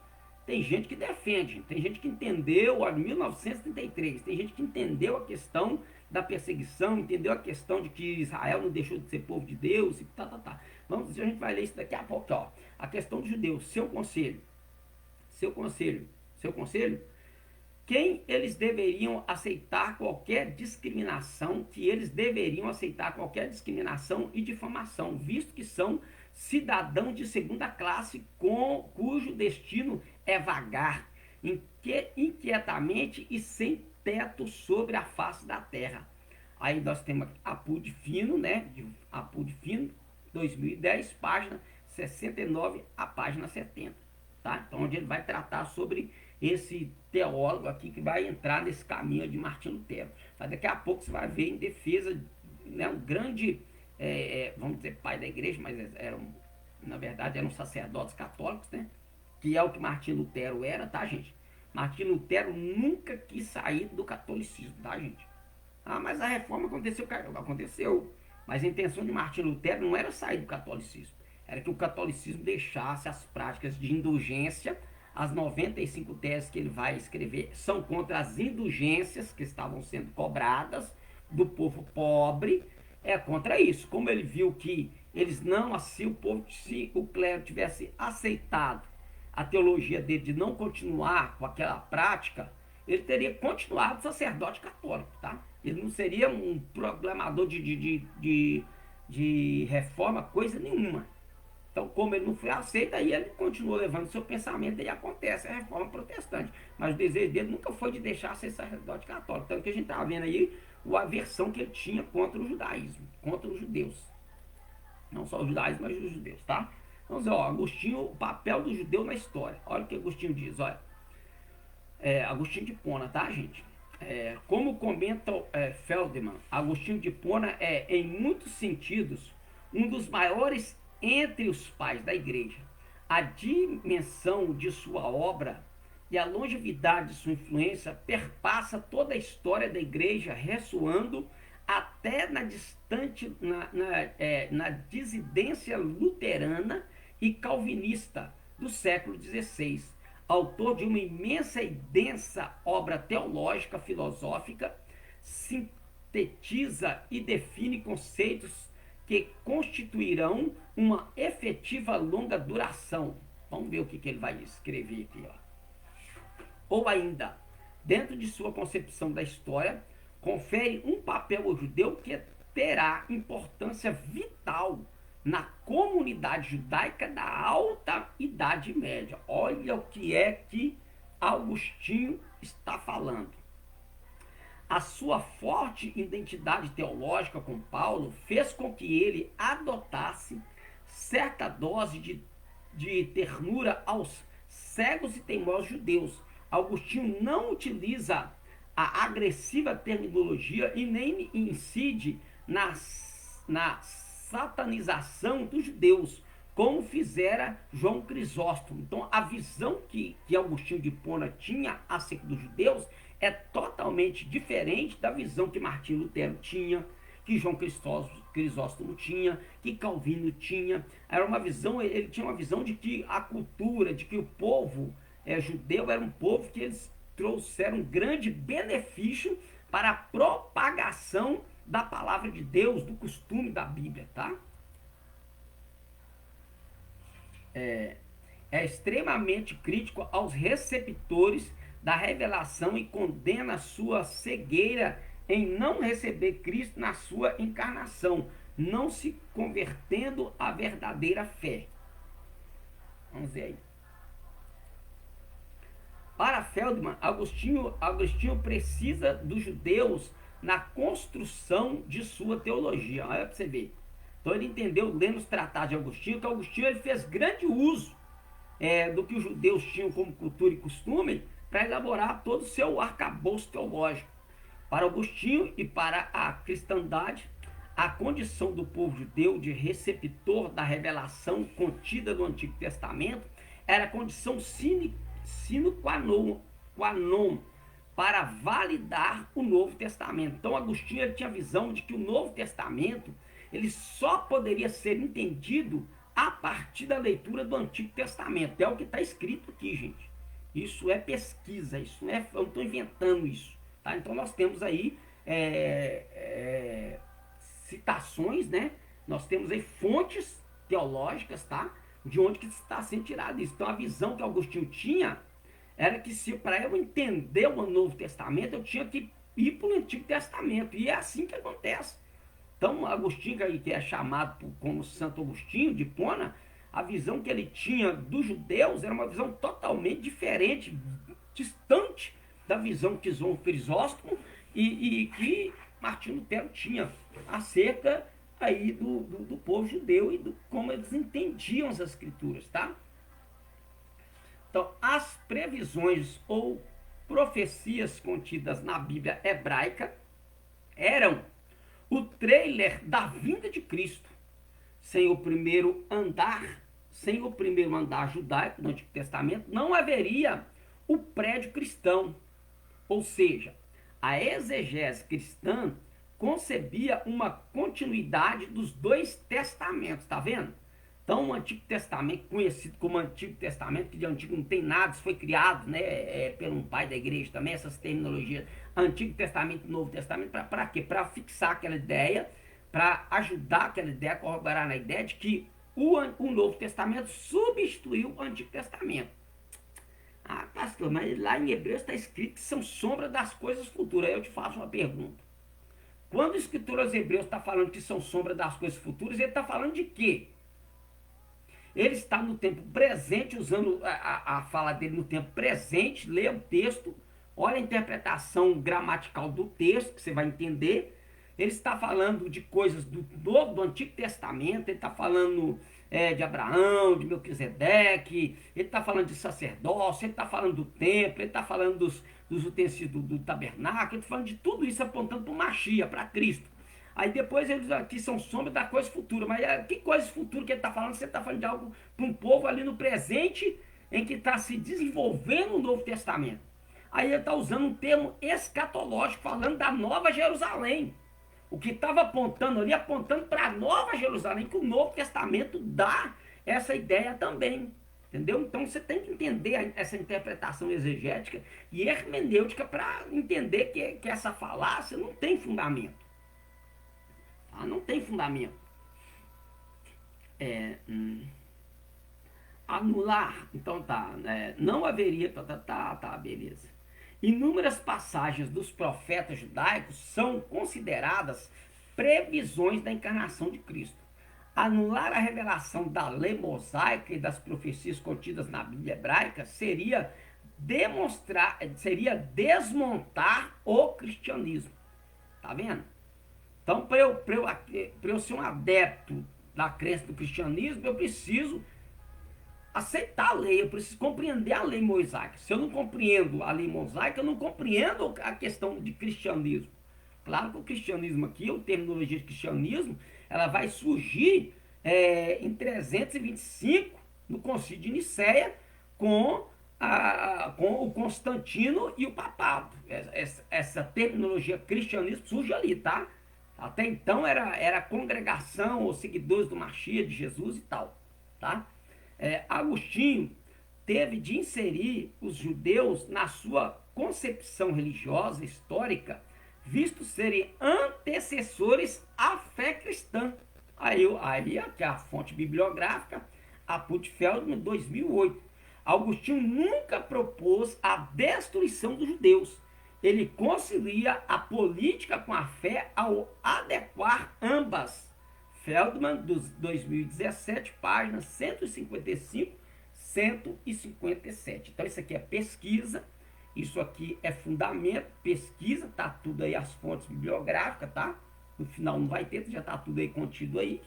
Tem gente que defende, tem gente que entendeu em 1933, tem gente que entendeu a questão da perseguição, entendeu a questão de que Israel não deixou de ser povo de Deus, e tá. Vamos, a gente vai ler isso daqui a pouco, ó. A questão dos judeus, seu conselho, quem eles deveriam aceitar qualquer discriminação, e difamação, visto que são cidadãos de segunda classe cujo destino é vagar inquietamente e sem teto sobre a face da terra. Aí nós temos Apud Fino, né? Apud Fino, 2010, página 69 a página 70. Tá? Então, onde ele vai tratar sobre esse teólogo aqui que vai entrar nesse caminho de Martinho Lutero. Mas daqui a pouco você vai ver em defesa, né, um grande, vamos dizer, pai da igreja, mas na verdade eram sacerdotes católicos, né? Que é o que Martinho Lutero era, tá, gente? Martinho Lutero nunca quis sair do catolicismo, tá, gente? Ah, mas a reforma aconteceu, mas a intenção de Martinho Lutero não era sair do catolicismo, era que o catolicismo deixasse as práticas de indulgência. As 95 teses que ele vai escrever são contra as indulgências que estavam sendo cobradas do povo pobre, é contra isso. Como ele viu que eles não, se o clero tivesse aceitado a teologia dele de não continuar com aquela prática, ele teria continuado sacerdote católico, tá? Ele não seria um proclamador de reforma, coisa nenhuma. Então, como ele não foi aceito, aí ele continuou levando seu pensamento e acontece a reforma protestante. Mas o desejo dele nunca foi de deixar ser sacerdote católico. Tanto que a gente está vendo aí a aversão que ele tinha contra o judaísmo, contra os judeus. Não só o judaísmo, mas os judeus, tá? Vamos ver, ó, Agostinho, o papel do judeu na história. Olha o que Agostinho diz, olha. Agostinho de Hipona, tá, gente? Como comenta Feldman, Agostinho de Hipona em muitos sentidos, um dos maiores entre os pais da igreja. A dimensão de sua obra e a longevidade de sua influência perpassa toda a história da igreja, ressoando até na dissidência luterana e calvinista do século XVI. Autor de uma imensa e densa obra teológica, filosófica, sintetiza e define conceitos que constituirão uma efetiva longa duração. Vamos ver o que ele vai escrever aqui, ó. Ou ainda, dentro de sua concepção da história, confere um papel ao judeu que terá importância vital na comunidade judaica da Alta Idade Média. Olha o que é que Agostinho está falando. A sua forte identidade teológica com Paulo fez com que ele adotasse certa dose de ternura aos cegos e teimosos judeus. Agostinho não utiliza a agressiva terminologia e nem incide na satanização dos judeus, como fizera João Crisóstomo. Então, a visão que Agostinho de Hipona tinha acerca dos judeus é totalmente diferente da visão que Martinho Lutero tinha, que João Crisóstomo tinha, que Calvino tinha. Era uma visão, ele tinha uma visão de que a cultura, de que o povo judeu era um povo que eles trouxeram um grande benefício para a propagação da palavra de Deus, do costume da Bíblia, tá? É extremamente crítico aos receptores da revelação e condena a sua cegueira em não receber Cristo na sua encarnação, não se convertendo à verdadeira fé. Vamos ver aí. Para Feldman, Agostinho precisa dos judeus na construção de sua teologia. Olha para você ver. Então ele entendeu, lendo os tratados de Agostinho, que Agostinho ele fez grande uso do que os judeus tinham como cultura e costume para elaborar todo o seu arcabouço teológico. Para Agostinho e para a cristandade, a condição do povo judeu de receptor da revelação contida no Antigo Testamento era a condição sine qua non para validar o Novo Testamento. Então Agostinho ele tinha a visão de que o Novo Testamento ele só poderia ser entendido a partir da leitura do Antigo Testamento. É o que está escrito aqui, gente. Isso é pesquisa, isso não é, eu não estou inventando isso. Tá? Então nós temos aí citações, né? Nós temos aí fontes teológicas, tá? De onde que está sendo tirado isso. Então a visão que Agostinho tinha era que se para eu entender o Novo Testamento, eu tinha que ir para o Antigo Testamento. E é assim que acontece. Então, Agostinho, que é chamado como Santo Agostinho de Hipona, a visão que ele tinha dos judeus era uma visão totalmente diferente, distante da visão que João Crisóstomo e que Martinho Lutero tinha acerca aí do povo judeu e do como eles entendiam as escrituras, tá? Então, as previsões ou profecias contidas na Bíblia hebraica eram o trailer da vinda de Cristo. Sem o primeiro andar judaico do Antigo Testamento, não haveria o prédio cristão. Ou seja, a exegese cristã concebia uma continuidade dos dois testamentos, tá vendo? Então, o Antigo Testamento, conhecido como Antigo Testamento, que de antigo não tem nada, isso foi criado, né, pelo um pai da igreja também, essas terminologias, Antigo Testamento e Novo Testamento, para quê? Para fixar aquela ideia, para ajudar aquela ideia, corroborar na ideia de que o Novo Testamento substituiu o Antigo Testamento. Ah, pastor, mas lá em Hebreus está escrito que são sombras das coisas futuras. Aí eu te faço uma pergunta. Quando o escritor aos Hebreus está falando que são sombras das coisas futuras, ele está falando de quê? Ele está no tempo presente, usando a fala dele no tempo presente, lê o texto, olha a interpretação gramatical do texto, que você vai entender. Ele está falando de coisas do Antigo Testamento, ele está falando de Abraão, de Melquisedeque, ele está falando de sacerdócio, ele está falando do templo, ele está falando dos utensílios do tabernáculo, ele está falando de tudo isso apontando para o Mashiach, para Cristo. Aí depois eles aqui são sombras da coisa futura. Mas que coisa futura que ele está falando? Você está falando de algo para um povo ali no presente, em que está se desenvolvendo o Novo Testamento. Aí ele está usando um termo escatológico, falando da Nova Jerusalém. O que estava apontando ali, apontando para a Nova Jerusalém, que o Novo Testamento dá essa ideia também. Entendeu? Então você tem que entender essa interpretação exegética e hermenêutica para entender que essa falácia não tem fundamento. Não tem fundamento. Anular, então não haveria, beleza. Inúmeras passagens dos profetas judaicos são consideradas previsões da encarnação de Cristo. Anular a revelação da lei mosaica e das profecias contidas na Bíblia hebraica seria desmontar o cristianismo. Tá vendo? Então, para eu ser um adepto da crença do cristianismo, eu preciso aceitar a lei, eu preciso compreender a lei mosaica. Se eu não compreendo a lei mosaica, eu não compreendo a questão de cristianismo. Claro que o cristianismo aqui, a terminologia de cristianismo, ela vai surgir em 325, no Concílio de Nicéia, com o Constantino e o papado. Essa terminologia cristianismo surge ali, tá? Até então era congregação ou seguidores do Mashiach, de Jesus e tal, tá? Agostinho teve de inserir os judeus na sua concepção religiosa histórica, vistos serem antecessores à fé cristã. Aí aqui a fonte bibliográfica, a Putfeldman, 2008. Agostinho nunca propôs a destruição dos judeus. Ele concilia a política com a fé ao adequar ambas. Feldman, 2017, páginas 155, 157. Então, isso aqui é pesquisa, isso aqui é fundamento, pesquisa, tá tudo aí, as fontes bibliográficas, tá? No final não vai ter, já tá tudo aí contido aí.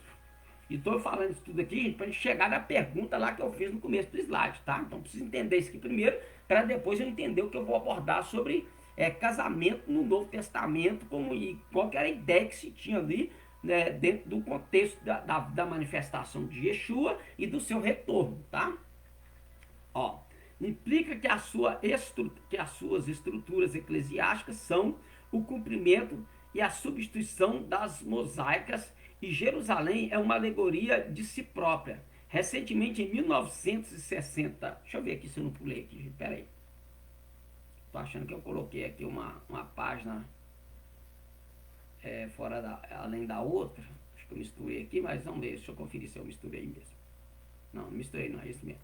E estou falando isso tudo aqui, gente, para gente chegar na pergunta lá que eu fiz no começo do slide, tá? Então, preciso entender isso aqui primeiro, para depois eu entender o que eu vou abordar sobre casamento no Novo Testamento, e qual que era a ideia que se tinha ali, né, dentro do contexto da manifestação de Yeshua e do seu retorno, tá? Implica que as suas estruturas eclesiásticas são o cumprimento e a substituição das mosaicas, e Jerusalém é uma alegoria de si própria. Recentemente, em 1960, deixa eu ver aqui se eu não pulei aqui, peraí. Tô achando que eu coloquei aqui uma página fora além da outra. Acho que eu misturei aqui, mas vamos ver, deixa eu conferir se eu misturei mesmo. Não misturei não, é isso mesmo.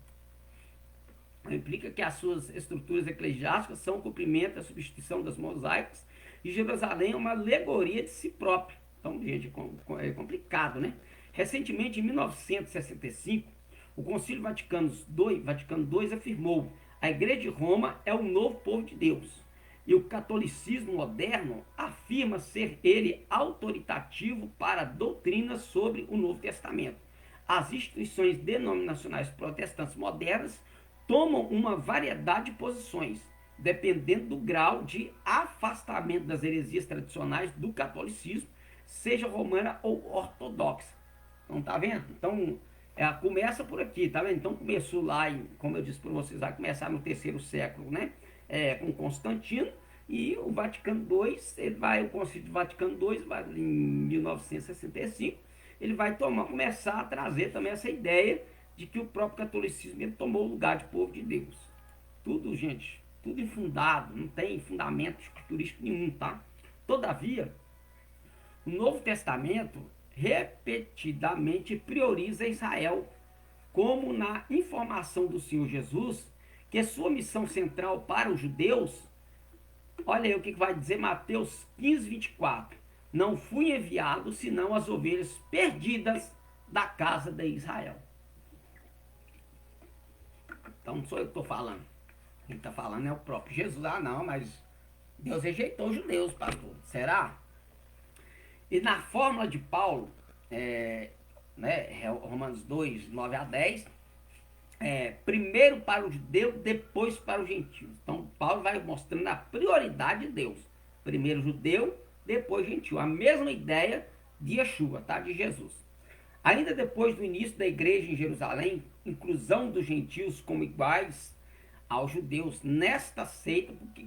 Implica que as suas estruturas eclesiásticas são o cumprimento da substituição das mosaicas e Jerusalém é uma alegoria de si própria. Então, gente, é complicado, né? Recentemente, em 1965, o Concílio Vaticano II afirmou: a Igreja de Roma é o novo povo de Deus. E o catolicismo moderno afirma ser ele autoritativo para doutrinas sobre o Novo Testamento. As instituições denominacionais protestantes modernas tomam uma variedade de posições, dependendo do grau de afastamento das heresias tradicionais do catolicismo, seja romana ou ortodoxa. Então, tá vendo? Então, começa por aqui, tá vendo? Então, começou lá, como eu disse para vocês, vai começar no 3º século, né? Com Constantino, e o Vaticano II, o Concílio Vaticano II, vai em 1965, ele vai começar a trazer também essa ideia de que o próprio catolicismo ele tomou o lugar de povo de Deus. Tudo, gente, tudo infundado, não tem fundamento escriturístico nenhum, tá? Todavia, o Novo Testamento repetidamente prioriza Israel como na informação do Senhor Jesus, que a sua missão central para os judeus, olha aí o que vai dizer Mateus 15, 24. Não fui enviado senão as ovelhas perdidas da casa de Israel. Então não sou eu que estou falando. Quem está falando é o próprio Jesus. Ah, não, mas Deus rejeitou os judeus, pastor. Será? E na fórmula de Paulo, Romanos 2, 9 a 10, primeiro para o judeu, depois para os gentios. Então Paulo vai mostrando a prioridade de Deus. Primeiro judeu, depois gentio. A mesma ideia de Yeshua, tá? De Jesus. Ainda depois do início da igreja em Jerusalém, inclusão dos gentios como iguais aos judeus nesta seita, porque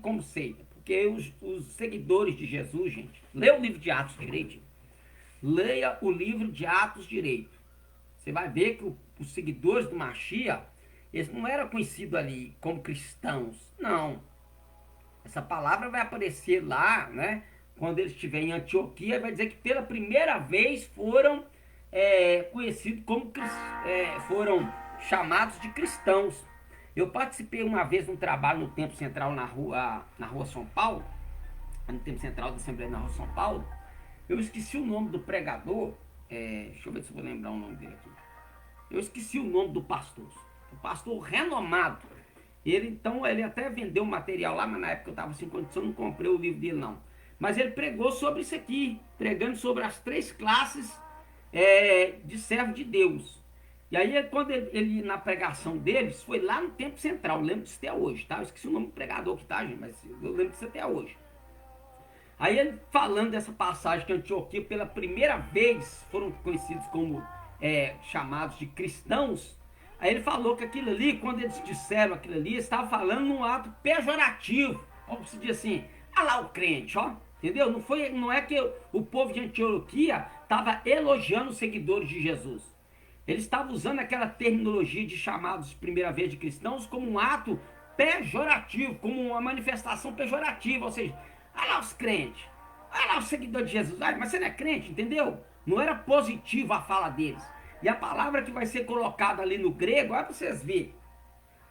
os seguidores de Jesus, gente, leia o livro de Atos direito. Leia o livro de Atos direito. Você vai ver que os seguidores do Mashiach, eles não eram conhecidos ali como cristãos, não. Essa palavra vai aparecer lá, né? Quando eles estiverem em Antioquia, vai dizer que pela primeira vez foram conhecidos como foram chamados de cristãos. Eu participei uma vez de um trabalho no Templo Central na rua São Paulo, no Templo Central da Assembleia na rua São Paulo. Eu esqueci o nome do pregador, deixa eu ver se eu vou lembrar o nome dele aqui. Eu esqueci o nome do pastor, um pastor renomado. Ele até vendeu material lá, mas na época eu estava sem condição, não comprei o livro dele não. Mas ele pregou sobre isso aqui, pregando sobre as 3 classes de servo de Deus. E aí, quando ele na pregação deles, foi lá no Templo Central, eu lembro disso até hoje, tá? Eu esqueci o nome do pregador que tá, gente, mas eu lembro disso até hoje. Aí ele falando dessa passagem que Antioquia, pela primeira vez, foram conhecidos como chamados de cristãos. Aí ele falou que aquilo ali, quando eles disseram aquilo ali, estava falando num ato pejorativo. Como se diz assim, lá o crente, ó. Entendeu? Não é que o povo de Antioquia estava elogiando os seguidores de Jesus. Eles estavam usando aquela terminologia de chamados de primeira vez de cristãos como um ato pejorativo, como uma manifestação pejorativa. Ou seja, olha lá os crentes, olha lá os seguidores de Jesus. Mas você não é crente, entendeu? Não era positiva a fala deles. E a palavra que vai ser colocada ali no grego, olha para vocês verem.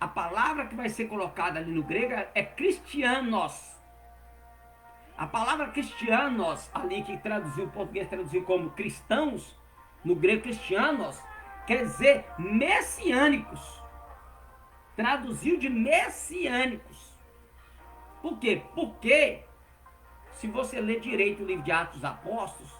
A palavra que vai ser colocada ali no grego é cristianos. A palavra cristianos, ali que o português traduziu como cristãos, no grego cristianos, quer dizer messiânicos. Traduziu de messiânicos. Por quê? Porque, se você ler direito o livro de Atos dos Apóstolos,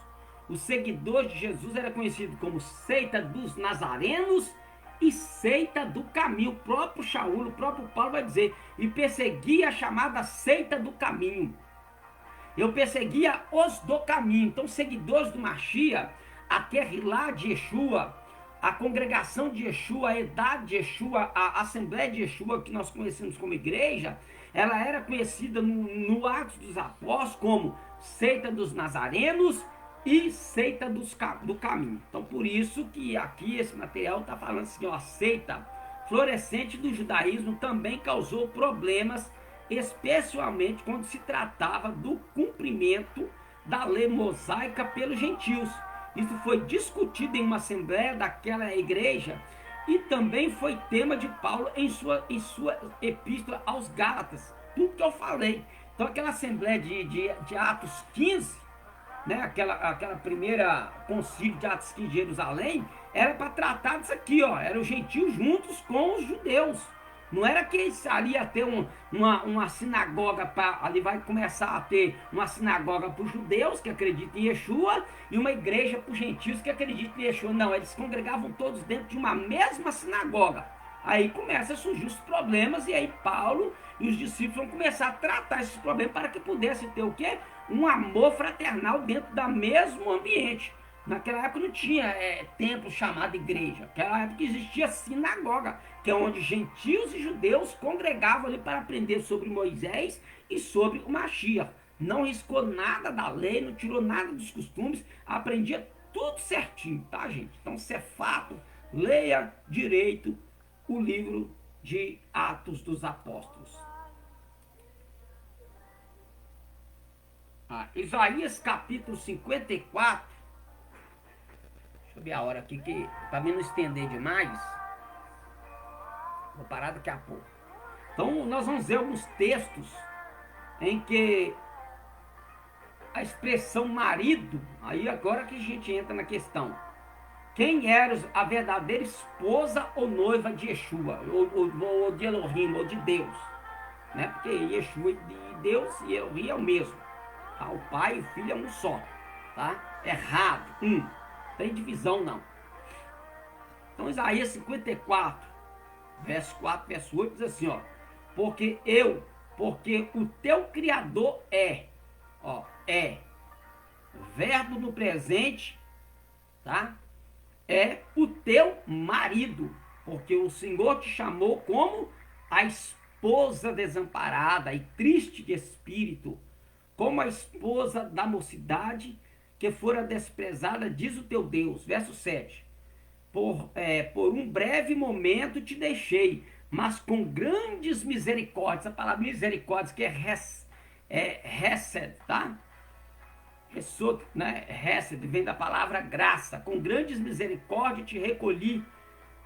os seguidores de Jesus eram conhecidos como seita dos nazarenos e seita do caminho. O próprio Shaul, o próprio Paulo vai dizer, e perseguia a chamada seita do caminho. Eu perseguia os do caminho. Então, seguidores do Mashiach, a Querrilá de Yeshua, a congregação de Yeshua, a idade de Yeshua, a Assembleia de Yeshua, que nós conhecemos como igreja, ela era conhecida no Atos dos Apóstolos como seita dos nazarenos e seita do caminho. Então, por isso que aqui esse material está falando assim, ó, a seita florescente do judaísmo também causou problemas especialmente quando se tratava do cumprimento da lei mosaica pelos gentios. Isso foi discutido em uma assembleia daquela igreja e também foi tema de Paulo em sua epístola aos Gálatas. Tudo que eu falei. Então aquela assembleia de Atos 15, né, aquela primeira concílio de Atos 15 de Jerusalém, era para tratar disso aqui, ó, eram os gentios juntos com os judeus. Não era que ali ia ter uma sinagoga, ali vai começar a ter uma sinagoga para os judeus que acreditam em Yeshua e uma igreja para os gentios que acreditam em Yeshua. Não, eles congregavam todos dentro de uma mesma sinagoga. Aí começa a surgir os problemas e aí Paulo e os discípulos vão começar a tratar esses problemas para que pudesse ter o quê? Um amor fraternal dentro do mesmo ambiente. Naquela época não tinha templo chamado igreja. Naquela época existia sinagoga, que é onde gentios e judeus congregavam ali para aprender sobre Moisés e sobre o Mashiach. Não riscou nada da lei, não tirou nada dos costumes, aprendia tudo certinho, tá, gente? Então, isso é fato. Leia direito o livro de Atos dos Apóstolos. Isaías capítulo 54. Deixa eu ver a hora aqui, que para mim não estender demais. Vou parar daqui a pouco. Então, nós vamos ver alguns textos em que a expressão marido, aí agora que a gente entra na questão. Quem era a verdadeira esposa ou noiva de Yeshua, ou de Elohim, ou de Deus? Né? Porque Yeshua é de Deus e Elohim é o mesmo. Tá? O pai e o filho é um só. Tá? Errado. Tem divisão não. Então Isaías 54, verso 4, verso 8 diz assim, ó. Porque o teu Criador verbo no presente, tá? É o teu marido, porque o Senhor te chamou como a esposa desamparada e triste de espírito, como a esposa da mocidade que fora desprezada, diz o teu Deus. Verso 7. Por um breve momento te deixei, mas com grandes misericórdias. A palavra misericórdia que é hesed, tá? Hesed, né? Hesed vem da palavra graça. Com grandes misericórdias te recolhi,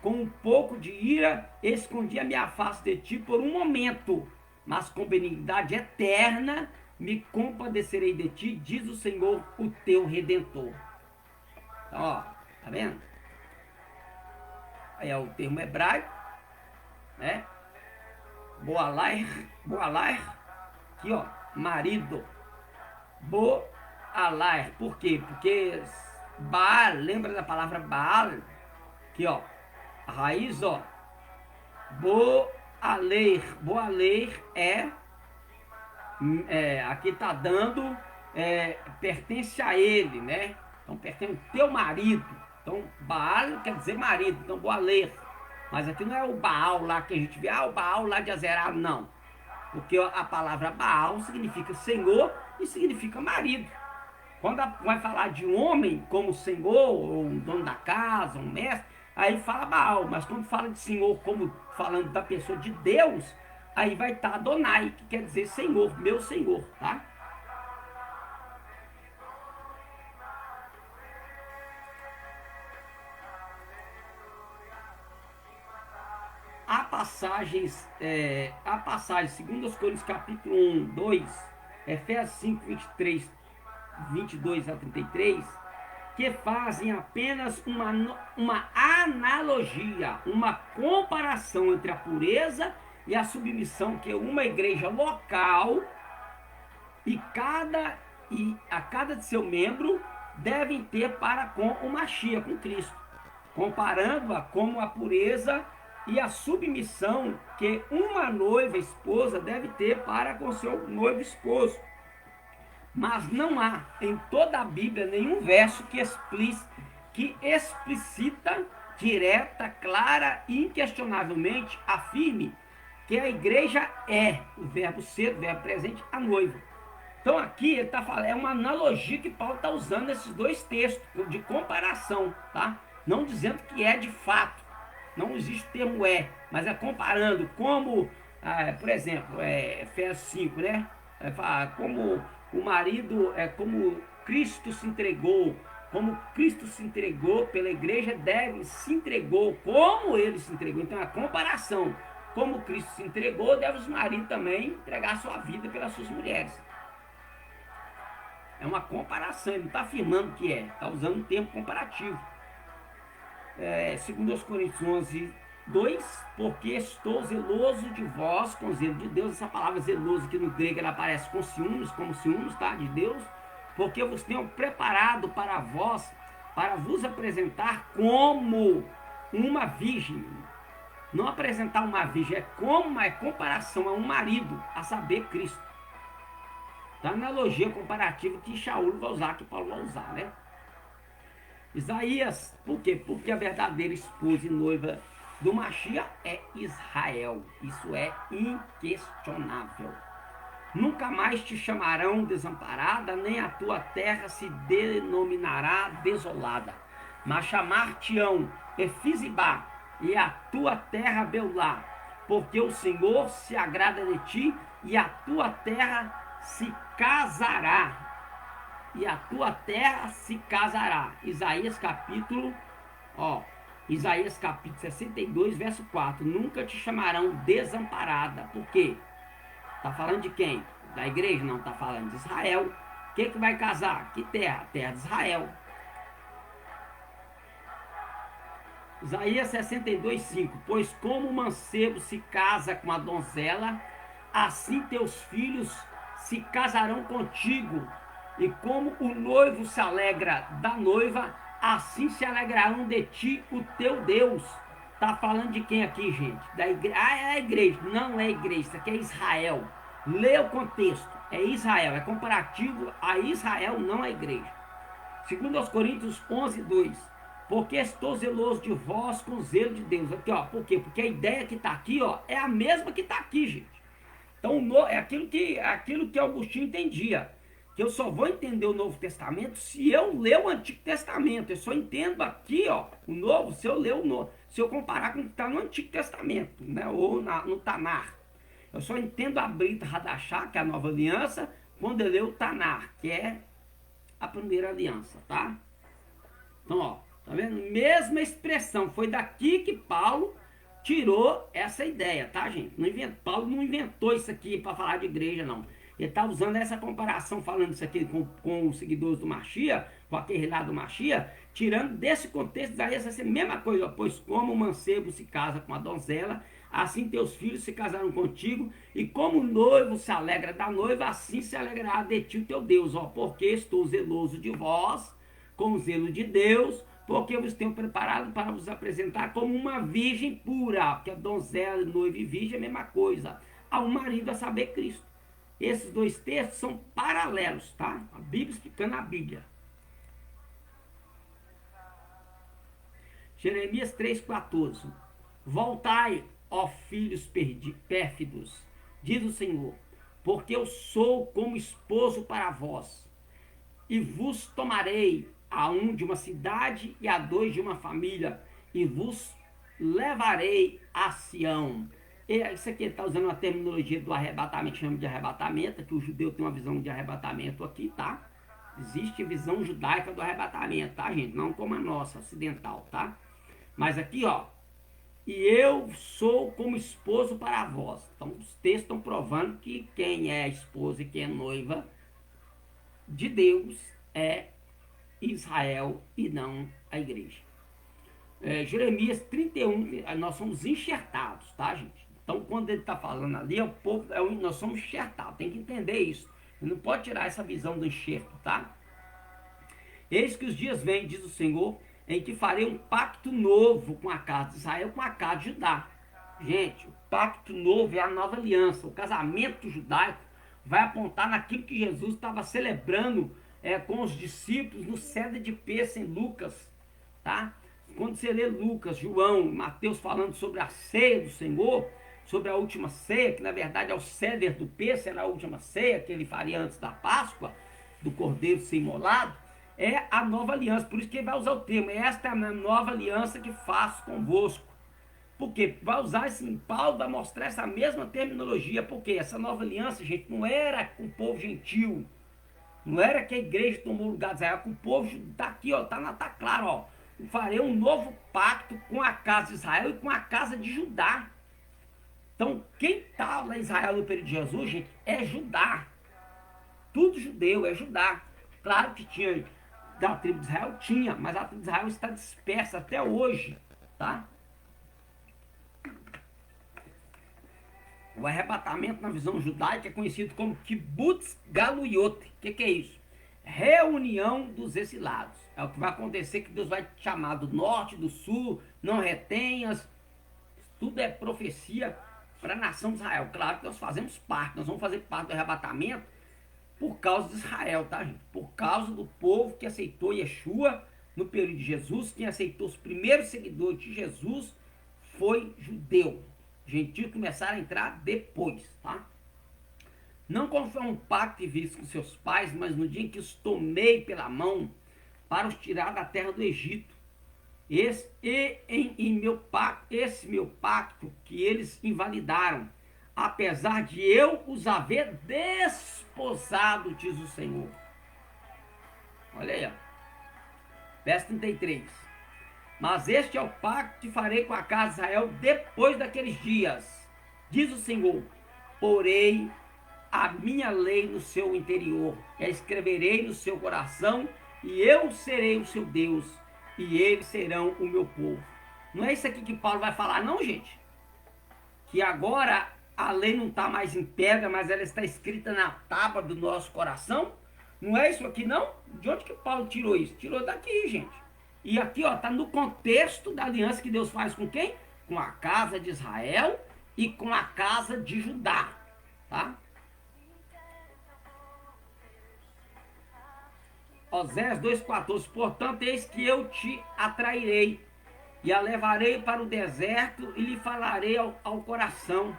com um pouco de ira escondi a minha face de ti por um momento, mas com benignidade eterna me compadecerei de ti, diz o Senhor, o teu Redentor. Então, ó, tá vendo? Aí é o termo hebraico, né? Boalair, aqui ó, marido. Boalair, por quê? Porque Baal, lembra da palavra Baal? Aqui ó, a raiz ó, Boaleir aqui está dando, pertence a ele, né? Então pertence ao teu marido. Então Baal quer dizer marido, então Boaleir. Mas aqui não é o Baal lá que a gente vê, o Baal lá de Azerá, não. Porque a palavra Baal significa senhor e significa marido. Quando vai falar de um homem como senhor, ou um dono da casa, um mestre, aí fala Baal. Mas quando fala de senhor, como falando da pessoa de Deus, aí vai estar Adonai, que quer dizer Senhor, meu Senhor, tá? Há passagens, 2 Coríntios capítulo 1, 2, Efésios 5, 23, 22 a 33, que fazem apenas uma analogia, uma comparação entre a pureza e a submissão que uma igreja local e a cada de seu membro devem ter para com o Mashiach, com Cristo, comparando-a como a pureza e a submissão que uma noiva esposa deve ter para com seu noivo esposo. Mas não há em toda a Bíblia nenhum verso que explicita, direta, clara e inquestionavelmente afirme que a igreja é o verbo ser, o verbo presente, a noiva. Então aqui ele está falando, é uma analogia que Paulo está usando nesses dois textos de comparação, tá? Não dizendo que é de fato, não existe o termo mas é comparando como por exemplo, Efésios 5, né? Como o marido, como Cristo se entregou, pela igreja, se entregou, como ele se entregou. Então, a comparação, como Cristo se entregou, deve os maridos também entregar a sua vida pelas suas mulheres. É uma comparação, ele não está afirmando que está usando um termo comparativo. Segundo aos Coríntios 11, 2, porque estou zeloso de vós com zelo de Deus. Essa palavra zeloso aqui no grego, ela aparece com ciúmes, como ciúmes, tá? De Deus. Porque vos tenho preparado para vós, para vos apresentar como uma virgem. Não apresentar uma virgem, é comparação a um marido, a saber, Cristo. Então, analogia comparativa que Shaul vai usar, que Paulo vai usar, né? Isaías, por quê? Porque a verdadeira esposa e noiva do Mashiach é Israel. Isso é inquestionável. Nunca mais te chamarão desamparada, nem a tua terra se denominará desolada. Mas chamar-te-ão Efizibá e a tua terra Beulá, porque o Senhor se agrada de ti e a tua terra se casará. E a tua terra se casará. Isaías capítulo 62, verso 4. Nunca te chamarão desamparada. Por quê? Está falando de quem? Da igreja? Não, está falando de Israel. O que vai casar? Que terra? A terra de Israel. Isaías 62, 5. Pois como o mancebo se casa com a donzela, assim teus filhos se casarão contigo. E como o noivo se alegra da noiva, assim se alegrarão de ti o teu Deus. Está falando de quem aqui, gente? Da igreja. É a igreja. Não é igreja, isso aqui é Israel. Lê o contexto. É Israel, é comparativo a Israel, não a igreja. Segundo aos Coríntios 11, 2. Porque estou zeloso de vós com zelo de Deus. Aqui, por quê? Porque a ideia que está aqui, é a mesma que está aqui, gente. Então, é aquilo que Agostinho entendia. Que eu só vou entender o Novo Testamento se eu ler o Antigo Testamento. Eu só entendo aqui, o Novo, se eu ler o Novo, se eu comparar com o que está no Antigo Testamento, né? Ou no Tanar. Eu só entendo a Brit Hadashah, que é a Nova Aliança, quando eu ler o Tanar, que é a Primeira Aliança, tá? Então, tá vendo? Mesma expressão. Foi daqui que Paulo tirou essa ideia, tá, gente? Paulo não inventou isso aqui para falar de igreja, não. Ele está usando essa comparação, falando isso aqui com os seguidores do Mashiach, com aquele lá do Mashiach, tirando desse contexto daí essa mesma coisa. Pois como o mancebo se casa com a donzela, assim teus filhos se casarão contigo, e como o noivo se alegra da noiva, assim se alegrará de ti o teu Deus. Porque estou zeloso de vós, com o zelo de Deus, porque vos tenho preparado para vos apresentar como uma virgem pura. Porque a donzela, noiva e virgem é a mesma coisa. Há um marido, a saber, Cristo. Esses dois textos são paralelos, tá? A Bíblia explicando a Bíblia. Jeremias 3,14. Voltai, ó filhos pérfidos, diz o Senhor, porque eu sou como esposo para vós, e vos tomarei a um de uma cidade e a dois de uma família, e vos levarei a Sião. Isso aqui está usando uma terminologia do arrebatamento, chama de arrebatamento, que o judeu tem uma visão de arrebatamento aqui, tá? Existe visão judaica do arrebatamento, tá, gente? Não como a nossa, ocidental, tá? Mas aqui, e eu sou como esposo para vós. Então, os textos estão provando que quem é esposa e quem é noiva de Deus é Israel e não a igreja. Jeremias 31, nós somos enxertados, tá, gente? Então, quando ele está falando ali, nós somos enxertados, tem que entender isso. Ele não pode tirar essa visão do enxerto, tá? Eis que os dias vêm, diz o Senhor, em que farei um pacto novo com a casa de Israel, com a casa de Judá. Gente, o pacto novo é a nova aliança. O casamento judaico vai apontar naquilo que Jesus estava celebrando com os discípulos no Ceder de Pêssego em Lucas, tá? Quando você lê Lucas, João, Mateus falando sobre a ceia do Senhor, sobre a última ceia, que na verdade é o Ceder do Pêssego, era a última ceia que ele faria antes da Páscoa, do Cordeiro ser imolado, é a nova aliança. Por isso que ele vai usar o termo, esta é a nova aliança que faço convosco. Porque vai usar esse Paulo, vai mostrar essa mesma terminologia, porque essa nova aliança, gente, não era com o povo gentil, não era que a igreja tomou o lugar de Israel, com o povo está aqui, ó, tá claro, ó. Farei um novo pacto com a casa de Israel e com a casa de Judá. Então, quem está lá em Israel no período de Jesus, gente, é Judá. Tudo judeu, é Judá. Claro que tinha da tribo de Israel, tinha, mas a tribo de Israel está dispersa até hoje, tá? O arrebatamento na visão judaica é conhecido como Kibbutz Galuyot. O que é isso? Reunião dos exilados. É o que vai acontecer, que Deus vai te chamar do norte, do sul, não retenhas. Tudo é profecia para a nação de Israel. Claro que nós fazemos parte, nós vamos fazer parte do arrebatamento por causa de Israel, tá, gente? Por causa do povo que aceitou Yeshua no período de Jesus. Quem aceitou os primeiros seguidores de Jesus foi judeu. Gentios começaram a entrar depois, tá? Não conforme um pacto que fiz com seus pais, mas no dia em que os tomei pela mão para os tirar da terra do Egito. Esse meu pacto que eles invalidaram, apesar de eu os haver desposado, diz o Senhor. Olha aí, ó. Verso 33. Mas este é o pacto que farei com a casa de Israel depois daqueles dias, diz o Senhor. Porei a minha lei no seu interior, e a escreverei no seu coração, e eu serei o seu Deus, e eles serão o meu povo. Não é isso aqui que Paulo vai falar, não, gente? Que agora a lei não está mais em pedra, mas ela está escrita na tábua do nosso coração? Não é isso aqui, não? De onde que Paulo tirou isso? Tirou daqui, gente. E aqui, ó, está no contexto da aliança que Deus faz com quem? Com a casa de Israel e com a casa de Judá, tá? Oséias 2,14. Portanto, eis que eu te atrairei e a levarei para o deserto e lhe falarei ao coração.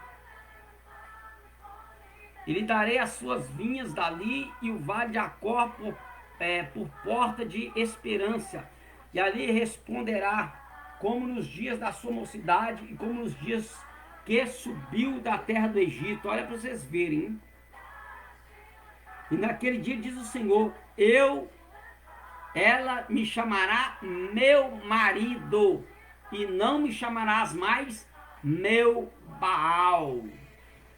E lhe darei as suas vinhas dali e o vale de Acor por porta de esperança. E ali responderá, como nos dias da sua mocidade e como nos dias que subiu da terra do Egito. Olha para vocês verem, hein? E naquele dia diz o Senhor, ela me chamará meu marido, e não me chamarás mais meu Baal.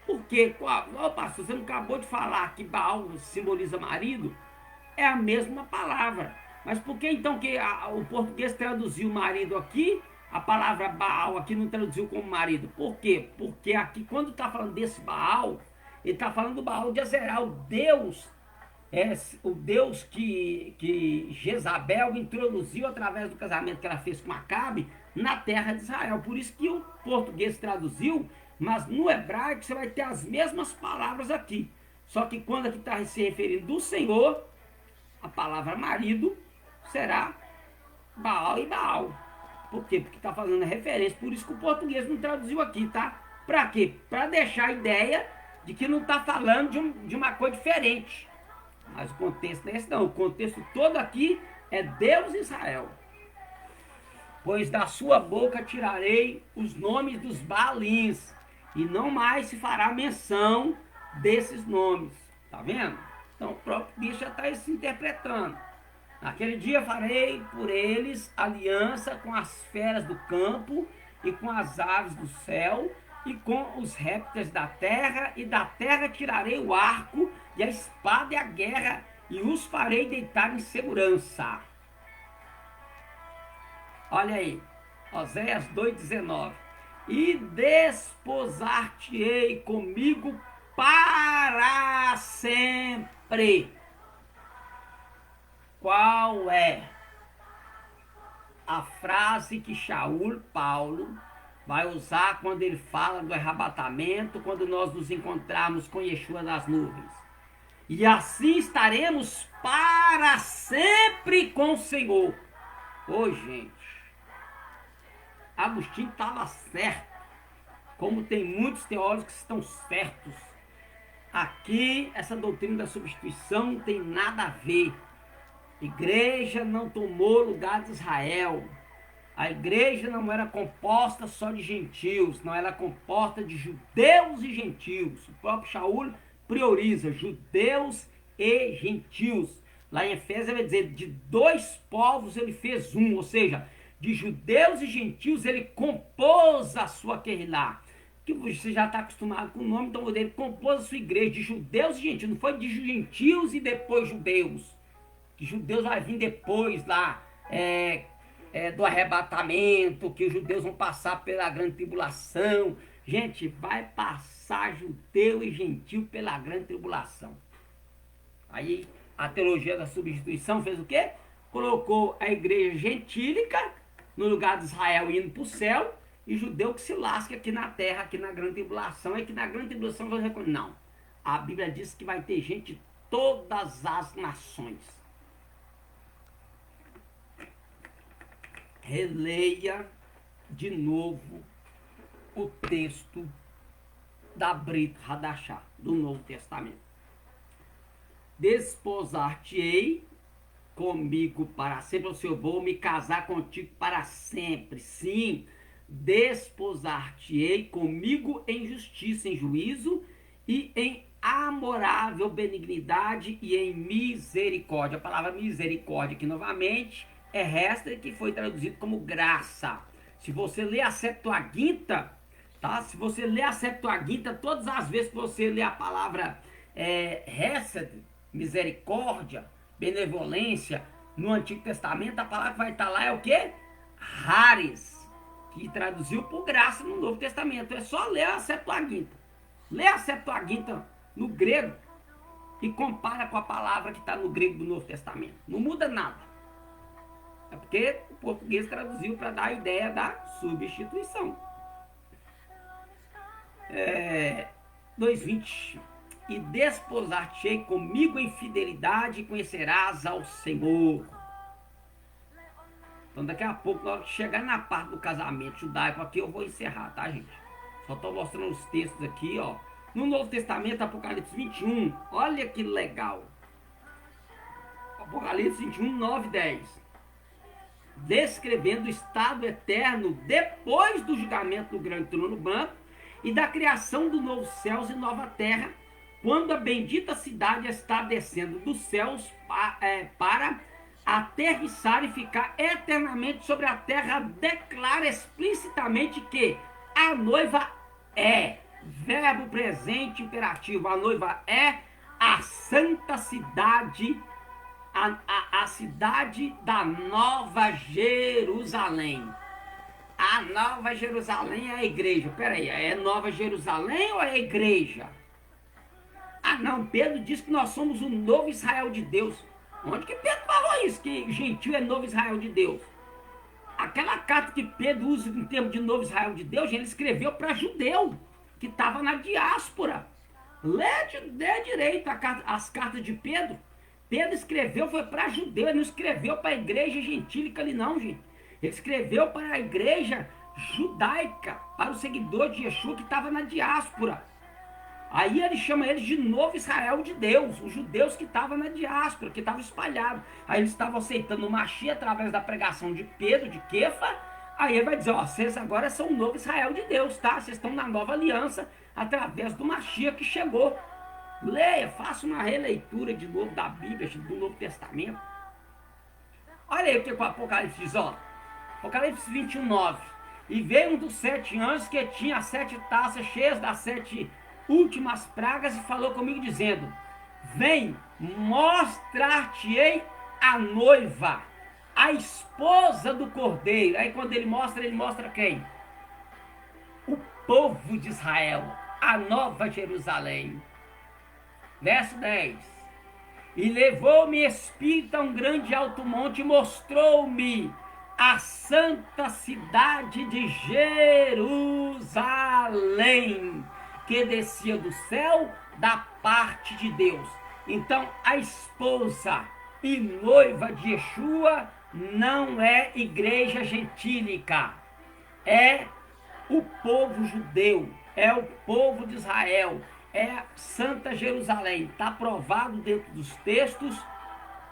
Por quê? Ô, pastor, você não acabou de falar que Baal simboliza marido? É a mesma palavra. Mas por que então que o português traduziu marido aqui, a palavra Baal aqui não traduziu como marido? Por quê? Porque aqui, quando está falando desse Baal, ele está falando do Baal de Azerá, o Deus que Jezabel introduziu através do casamento que ela fez com Acabe na terra de Israel. Por isso que o português traduziu, mas no hebraico você vai ter as mesmas palavras aqui. Só que quando aqui está se referindo do Senhor, a palavra marido será Baal e Baal. Por quê? Porque está fazendo referência. Por isso que o português não traduziu aqui, tá? Para quê? Para deixar a ideia de que não está falando de uma coisa diferente. Mas o contexto não é esse, não. O contexto todo aqui é Deus e Israel. Pois da sua boca tirarei os nomes dos Baalins, e não mais se fará menção desses nomes. Tá vendo? Então o próprio bicho já está se interpretando. Naquele dia farei por eles aliança com as feras do campo e com as aves do céu e com os répteis da terra, e da terra tirarei o arco e a espada e a guerra, e os farei deitar em segurança. Olha aí, Oséias 2,19. E desposar-te-ei comigo para sempre. Qual é a frase que Shaul Paulo vai usar quando ele fala do arrebatamento, quando nós nos encontrarmos com Yeshua nas nuvens? E assim estaremos para sempre com o Senhor. Ô, gente, Agostinho estava certo, como tem muitos teólogos que estão certos. Aqui, essa doutrina da substituição não tem nada a ver. Igreja não tomou lugar de Israel. A igreja não era composta só de gentios, não era composta de judeus e gentios. O próprio Shaul prioriza judeus e gentios. Lá em Efésios vai dizer, de dois povos ele fez um, ou seja, de judeus e gentios ele compôs a sua Keilah. Que você já está acostumado com o nome, então ele compôs a sua igreja de judeus e gentios, não foi de gentios e depois judeus. Que judeus vai vir depois lá, do arrebatamento, que os judeus vão passar pela grande tribulação. Gente, vai passar judeu e gentio pela grande tribulação. Aí a teologia da substituição fez o quê? Colocou a igreja gentílica no lugar de Israel indo para o céu, e judeu que se lasca aqui na terra, aqui na grande tribulação. É que na grande tribulação vai reconhecer. Não. A Bíblia diz que vai ter gente de todas as nações. Releia de novo o texto da Brit Hadashah, do Novo Testamento. Desposar-te-ei comigo para sempre, ou seja, eu vou me casar contigo para sempre. Sim, desposar-te-ei comigo em justiça, em juízo e em amorável benignidade e em misericórdia. A palavra misericórdia aqui novamente é resta, que foi traduzido como graça. Se você ler a Septuaginta, tá? Se você ler a Septuaginta, todas as vezes que você lê a palavra hesed, misericórdia, benevolência, no Antigo Testamento, a palavra que vai estar lá é o quê? Charis, que traduziu por graça no Novo Testamento. É só ler a Septuaginta. Lê a Septuaginta no grego e compara com a palavra que está no grego do Novo Testamento. Não muda nada. É porque o português traduziu para dar a ideia da substituição. 2:20. E desposar-te-ei comigo em fidelidade e conhecerás ao Senhor. Então daqui a pouco, na hora que chegar na parte do casamento judaico aqui, eu vou encerrar, tá, gente? Só estou mostrando os textos aqui, ó. No Novo Testamento, Apocalipse 21, olha que legal. Apocalipse 21, 9 e 10. Descrevendo o estado eterno depois do julgamento do grande trono branco e da criação do novo céus e nova terra, quando a bendita cidade está descendo dos céus para aterrissar e ficar eternamente sobre a terra, declara explicitamente que a noiva é, verbo presente imperativo, a noiva é a santa cidade, a cidade da Nova Jerusalém. A Nova Jerusalém é a igreja. Peraí, é Nova Jerusalém ou é a igreja? Ah não, Pedro diz que nós somos o novo Israel de Deus. Onde que Pedro falou isso? Que gentil é novo Israel de Deus? Aquela carta que Pedro usa em termos de novo Israel de Deus, ele escreveu para judeu, que estava na diáspora. Lê direito as cartas de Pedro. Pedro escreveu, foi para judeu, ele não escreveu para a igreja gentílica ali não, gente. Ele escreveu para a igreja judaica, para o seguidor de Yeshua que estava na diáspora. Aí ele chama eles de novo Israel de Deus, os judeus que estavam na diáspora, que estavam espalhados. Aí eles estavam aceitando o Mashiach através da pregação de Pedro, de Kefa. Aí ele vai dizer, ó, vocês agora são o novo Israel de Deus, tá? Vocês estão na nova aliança através do Mashiach que chegou. Leia, faça uma releitura de novo da Bíblia, do Novo Testamento. Olha aí o que o Apocalipse diz, ó. Apocalipse 21, 9. E veio um dos 7 anjos que tinha as 7 taças cheias das 7 últimas pragas e falou comigo dizendo, vem, mostrar-te-ei a noiva, a esposa do cordeiro. Aí quando ele mostra quem? O povo de Israel, a Nova Jerusalém. Verso 10. E levou-me espírito a um grande alto monte e mostrou-me a santa cidade de Jerusalém, que descia do céu da parte de Deus. Então a esposa e noiva de Yeshua não é igreja gentílica, é o povo judeu, é o povo de Israel, é Santa Jerusalém. Está provado dentro dos textos.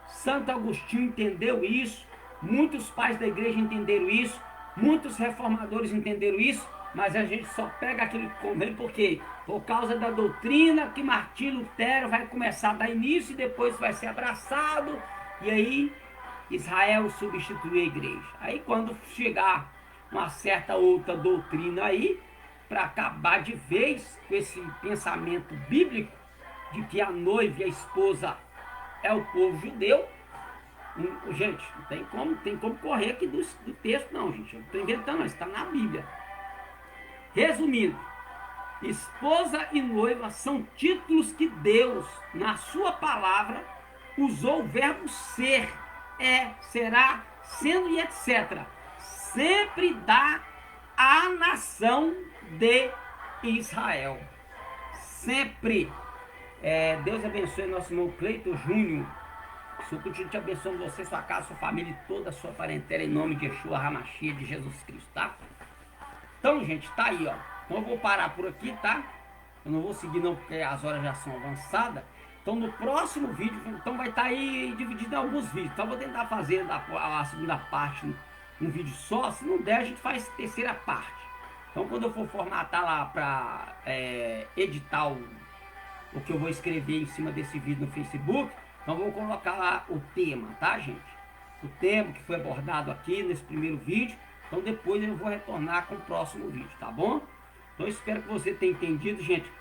Santo Agostinho entendeu isso, muitos pais da igreja entenderam isso. Muitos reformadores entenderam isso, mas a gente só pega aquilo que convém, porque por causa da doutrina que Martinho Lutero vai começar a dar início e depois vai ser abraçado, e aí Israel substitui a igreja. Aí quando chegar uma certa outra doutrina aí, para acabar de vez com esse pensamento bíblico de que a noiva e a esposa é o povo judeu, gente, não tem como correr aqui do texto não, gente. Eu não estou inventando, isso está na Bíblia. Resumindo, esposa e noiva são títulos que Deus, na sua palavra, usou o verbo ser, será, sendo e etc. Sempre dá à nação de Israel. Sempre. Deus abençoe nosso irmão Cleiton Júnior. Senhor, continue te abençoando você, sua casa, sua família e toda a sua parentela em nome de Yeshua HaMashiach, de Jesus Cristo, tá? Então, gente, tá aí, ó. Então eu vou parar por aqui, tá? Eu não vou seguir não, porque as horas já são avançadas. Então no próximo vídeo, então vai estar aí dividido em alguns vídeos. Então eu vou tentar fazer a segunda parte num vídeo só. Se não der, a gente faz terceira parte. Então quando eu for formatar lá para editar o que eu vou escrever em cima desse vídeo no Facebook, então eu vou colocar lá o tema, tá, gente? O tema que foi abordado aqui nesse primeiro vídeo. Então depois eu vou retornar com o próximo vídeo, tá bom? Então eu espero que você tenha entendido, gente.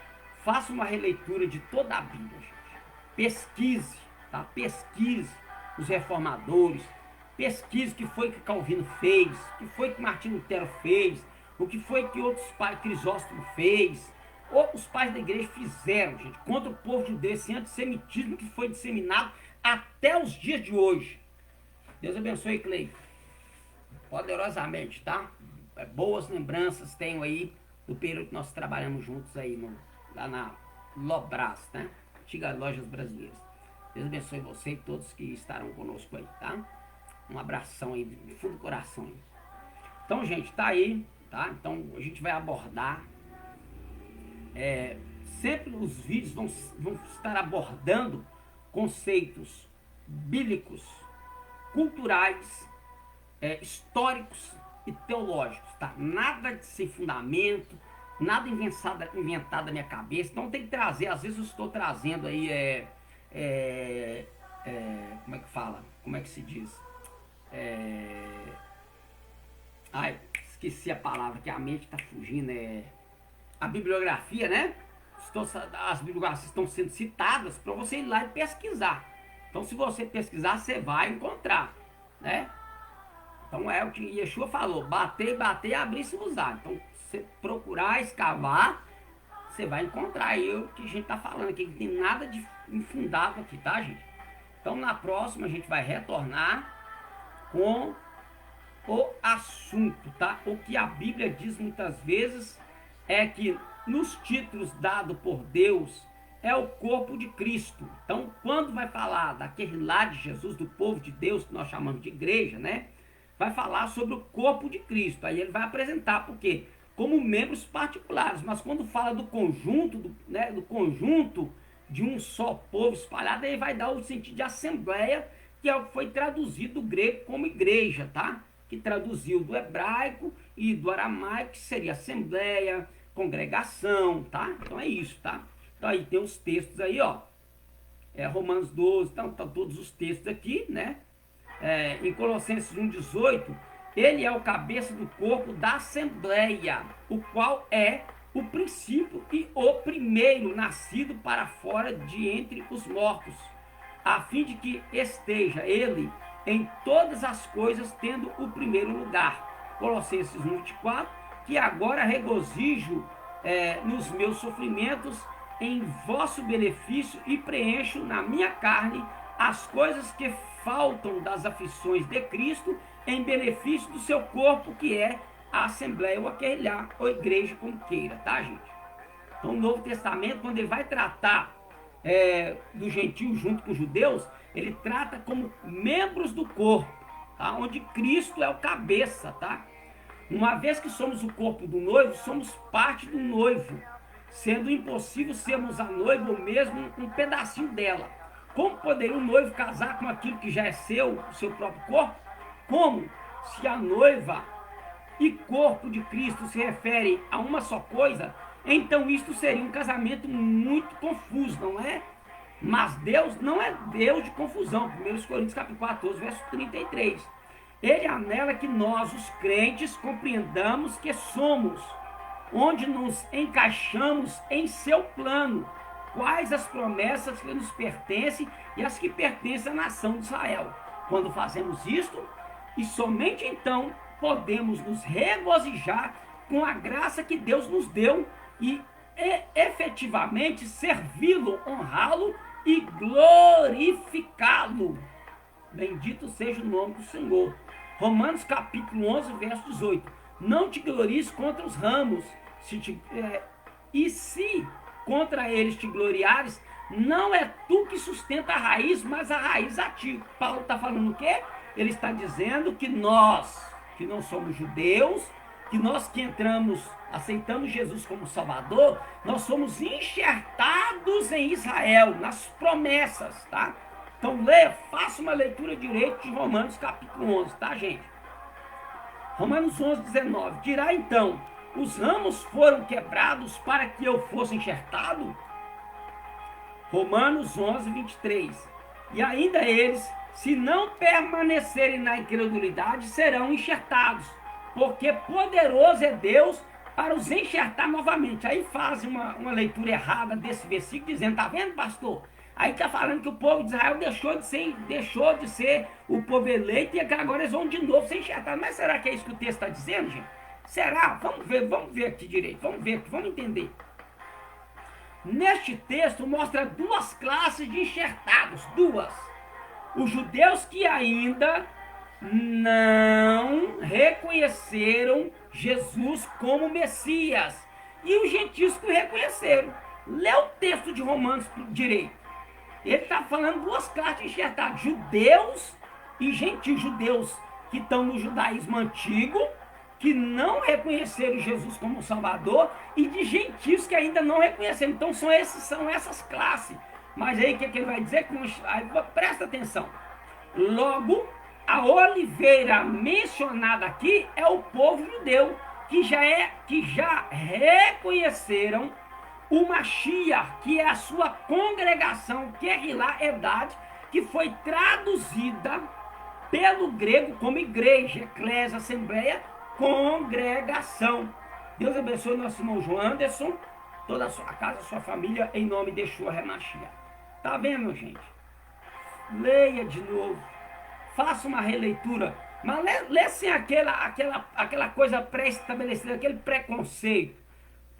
Faça uma releitura de toda a Bíblia, gente. Pesquise, tá? Pesquise os reformadores. Pesquise o que foi que Calvino fez, o que foi que Martinho Lutero fez, o que foi que outros pais, Crisóstomo fez, ou os pais da igreja fizeram, gente, contra o povo judeu, esse antissemitismo que foi disseminado até os dias de hoje. Deus abençoe, Cleiton. Poderosamente, tá? Boas lembranças tenho aí do período que nós trabalhamos juntos aí lá na Lobras, né? Antigas Lojas Brasileiras. Deus abençoe você e todos que estarão conosco aí, tá? Um abração aí, de fundo do coração aí. Então, gente, tá aí, tá? Então, a gente vai abordar. Sempre os vídeos vão estar abordando conceitos bíblicos, culturais, históricos e teológicos, tá? Nada de sem fundamento, nada inventado na minha cabeça. Então tem que trazer, às vezes eu estou trazendo aí, como é que fala? Como é que se diz? Esqueci a palavra, que a mente está fugindo, a bibliografia, né? As bibliografias estão sendo citadas para você ir lá e pesquisar. Então se você pesquisar, você vai encontrar, né? Então é o que Yeshua falou, bater, abrir e se usar. Então, você procurar, escavar, você vai encontrar aí o que a gente está falando aqui, que não tem nada de infundado aqui, tá, gente? Então, na próxima, a gente vai retornar com o assunto, tá? O que a Bíblia diz muitas vezes é que nos títulos dados por Deus é o corpo de Cristo. Então, quando vai falar daquele lá de Jesus, do povo de Deus, que nós chamamos de igreja, né? Vai falar sobre o corpo de Cristo. Aí ele vai apresentar, porque como membros particulares, mas quando fala do conjunto, do conjunto de um só povo espalhado, aí vai dar o sentido de assembleia, que é o que foi traduzido do grego como igreja, tá? Que traduziu do hebraico e do aramaico, que seria assembleia, congregação, tá? Então é isso, tá? Então aí tem os textos aí, ó. Romanos 12, então tá todos os textos aqui, né? Em Colossenses 1,18, ele é o cabeça do corpo da Assembleia, o qual é o princípio e o primeiro nascido para fora de entre os mortos, a fim de que esteja ele em todas as coisas tendo o primeiro lugar. Colossenses 1,24, que agora regozijo nos meus sofrimentos em vosso benefício e preencho na minha carne as coisas que faltam das aflições de Cristo em benefício do seu corpo, que é a Assembleia, ou aquele lá, ou igreja, como queira, tá, gente? Então, o Novo Testamento, quando ele vai tratar do gentio junto com os judeus, ele trata como membros do corpo, tá? Onde Cristo é o cabeça, tá? Uma vez que somos o corpo do noivo, somos parte do noivo, sendo impossível sermos a noiva ou mesmo um pedacinho dela. Como poderia o noivo casar com aquilo que já é seu próprio corpo? Como? Se a noiva e corpo de Cristo se refere a uma só coisa, então isto seria um casamento muito confuso, não é? Mas Deus não é Deus de confusão. 1 Coríntios capítulo 14, verso 33. Ele anela que nós, os crentes, compreendamos que somos, onde nos encaixamos em seu plano, quais as promessas que nos pertencem e as que pertencem à nação de Israel. Quando fazemos isto, e somente então podemos nos regozijar com a graça que Deus nos deu e efetivamente servi-lo, honrá-lo e glorificá-lo. Bendito seja o nome do Senhor. Romanos capítulo 11, verso 18. Não te glories contra os ramos, e se contra eles te gloriares, não é tu que sustenta a raiz, mas a raiz a ti. Paulo está falando o quê? Ele está dizendo que nós, que não somos judeus, que nós que entramos, aceitamos Jesus como Salvador, nós somos enxertados em Israel, nas promessas, tá? Então faça uma leitura direita de Romanos capítulo 11, tá, gente? Romanos 11, 19. Dirá então, os ramos foram quebrados para que eu fosse enxertado? Romanos 11, 23. E ainda eles, se não permanecerem na incredulidade, serão enxertados, porque poderoso é Deus para os enxertar novamente. Aí fazem uma leitura errada desse versículo, dizendo, tá vendo, pastor? Aí está falando que o povo de Israel deixou de ser o povo eleito e que agora eles vão de novo ser enxertados. Mas será que é isso que o texto está dizendo, gente? Será? Vamos ver aqui direito, vamos entender. Neste texto mostra duas classes de enxertados, duas. Os judeus que ainda não reconheceram Jesus como Messias e os gentios que o reconheceram. Lê o texto de Romanos direito. Ele está falando duas classes de enxertados, judeus e gentios. Judeus que estão no judaísmo antigo, que não reconheceram Jesus como Salvador, e de gentios que ainda não reconheceram. Então são essas classes. Mas aí o que ele vai dizer? Presta atenção. Logo, a oliveira mencionada aqui é o povo judeu, que já reconheceram o Mashiach, que é a sua congregação, Kehilá Edad, que foi traduzida pelo grego como igreja, eclésia, assembleia, congregação. Deus abençoe nosso irmão João Anderson, toda a sua casa, a sua família, em nome de Yeshua HaMashiach. Tá vendo, gente? Leia de novo, faça uma releitura, mas lê sem aquela coisa pré-estabelecida, aquele preconceito.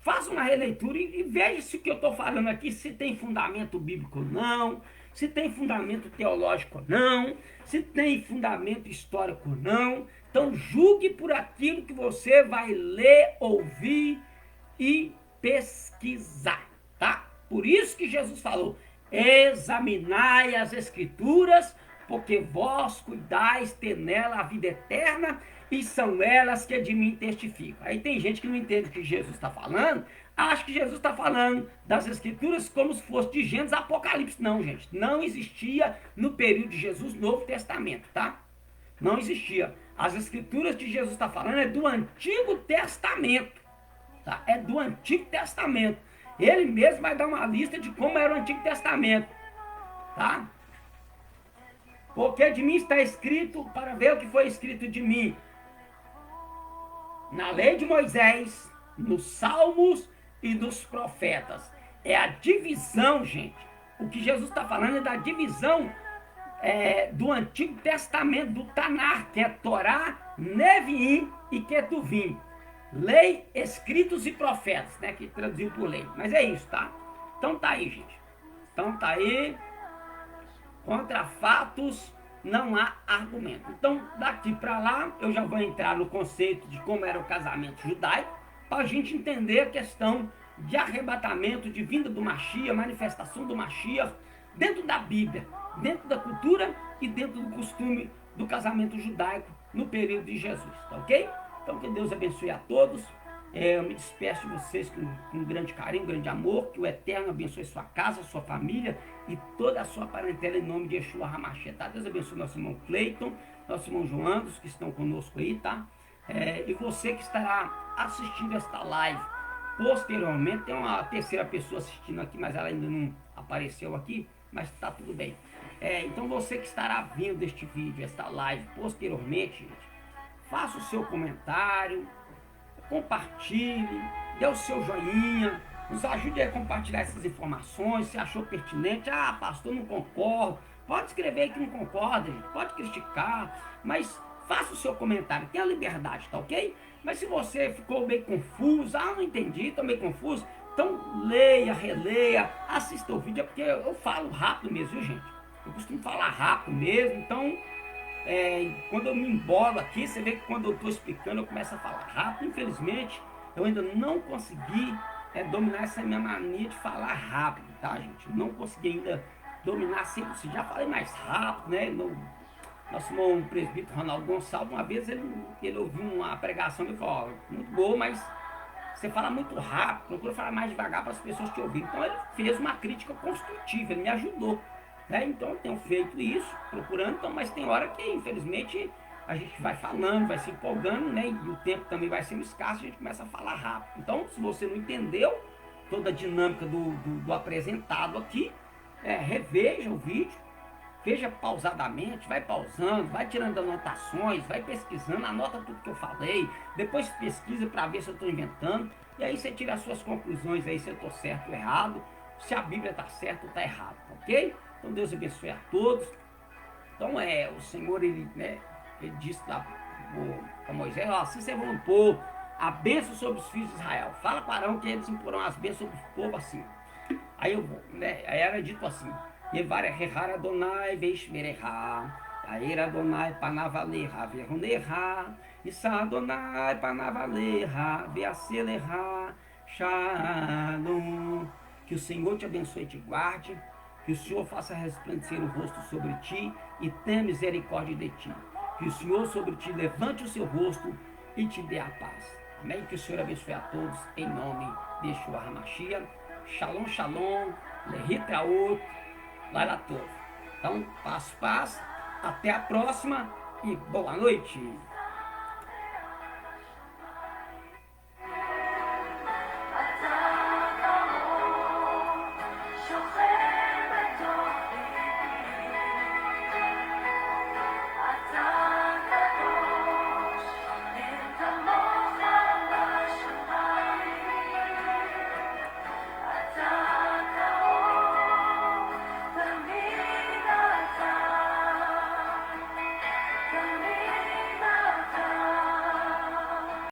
Faça uma releitura e veja se o que eu estou falando aqui, se tem fundamento bíblico ou não, se tem fundamento teológico ou não, se tem fundamento histórico ou não. Então julgue por aquilo que você vai ler, ouvir e pesquisar, tá? Por isso que Jesus falou, examinai as escrituras, porque vós cuidais ter nela a vida eterna, e são elas que de mim testificam. Aí tem gente que não entende o que Jesus está falando, acha que Jesus está falando das escrituras como se fosse de Gênesis Apocalipse. Não, gente, não existia no período de Jesus Novo Testamento, tá? Não existia. As escrituras que Jesus está falando é do Antigo Testamento, tá? É do Antigo Testamento. Ele mesmo vai dar uma lista de como era o Antigo Testamento, tá? Porque de mim está escrito, para ver o que foi escrito de mim, na lei de Moisés, nos salmos e nos profetas. É a divisão, gente. O que Jesus está falando é da divisão do Antigo Testamento, do Tanar, que é Torá, Neviim e Ketuvim. Lei, escritos e profetas, né? Que traduziu por lei. Mas é isso, tá? Então tá aí, gente. Então tá aí. Contra fatos não há argumento. Então, daqui para lá, eu já vou entrar no conceito de como era o casamento judaico, para a gente entender a questão de arrebatamento, de vinda do Mashiach, manifestação do Mashiach, dentro da Bíblia, dentro da cultura e dentro do costume do casamento judaico no período de Jesus, tá ok? Então, que Deus abençoe a todos. Eu me despeço de vocês com um grande carinho, um grande amor. Que o Eterno abençoe sua casa, sua família e toda a sua parentela em nome de Yeshua HaMashiach, tá? Deus abençoe nosso irmão Cleiton, nosso irmão João Anderson, que estão conosco aí, tá? E você que estará assistindo esta live posteriormente, tem uma terceira pessoa assistindo aqui, mas ela ainda não apareceu aqui, mas está tudo bem. Então você que estará vendo este vídeo, esta live posteriormente, gente, faça o seu comentário, compartilhe, dê o seu joinha, nos ajude a compartilhar essas informações, se achou pertinente. Ah, pastor, não concordo. Pode escrever que não concorda, gente, pode criticar, mas faça o seu comentário, tenha liberdade, tá ok? Mas se você ficou meio confuso, não entendi, estou meio confuso, então leia, releia, assista o vídeo, é porque eu falo rápido mesmo, viu, gente? Eu costumo falar rápido mesmo, então quando eu me embolo aqui, você vê que quando eu estou explicando eu começo a falar rápido. Infelizmente, eu ainda não consegui dominar essa minha mania de falar rápido, tá, gente? Não consegui ainda dominar 100%. Já falei mais rápido, né? Nosso irmão presbítero Ronaldo Gonçalves, uma vez ele ouviu uma pregação e falou: muito boa, mas você fala muito rápido, procura falar mais devagar para as pessoas te ouvirem. Então ele fez uma crítica construtiva, ele me ajudou. Então eu tenho feito isso, procurando, então, mas tem hora que infelizmente a gente vai falando, vai se empolgando, né? E o tempo também vai sendo escasso, a gente começa a falar rápido. Então, se você não entendeu toda a dinâmica do apresentado aqui, reveja o vídeo, veja pausadamente, vai pausando, vai tirando anotações, vai pesquisando, anota tudo que eu falei, depois pesquisa para ver se eu estou inventando, e aí você tira as suas conclusões aí, se eu estou certo ou errado, se a Bíblia está certa ou está errada, ok? Então Deus abençoe a todos. Então o Senhor, ele disse para Moisés: assim vocês vão impor a bênção sobre os filhos de Israel. Fala para Arão que eles imporão as bênçãos sobre o povo assim. Aí eu vou, aí era dito assim: Yevar Rehar Adonai Veishmereha, Aer Adonai Panavaleha Veruneha, Issa Adonai Panavaleha Veaceleha Shalom. Que o Senhor te abençoe e te guarde, que o Senhor faça resplandecer o rosto sobre ti e tenha misericórdia de ti. Que o Senhor sobre ti levante o seu rosto e te dê a paz. Amém? Que o Senhor abençoe a todos em nome de Yeshua HaMashiach. Shalom, shalom, lehitraot, lailatov. Então, paz. Até a próxima e boa noite.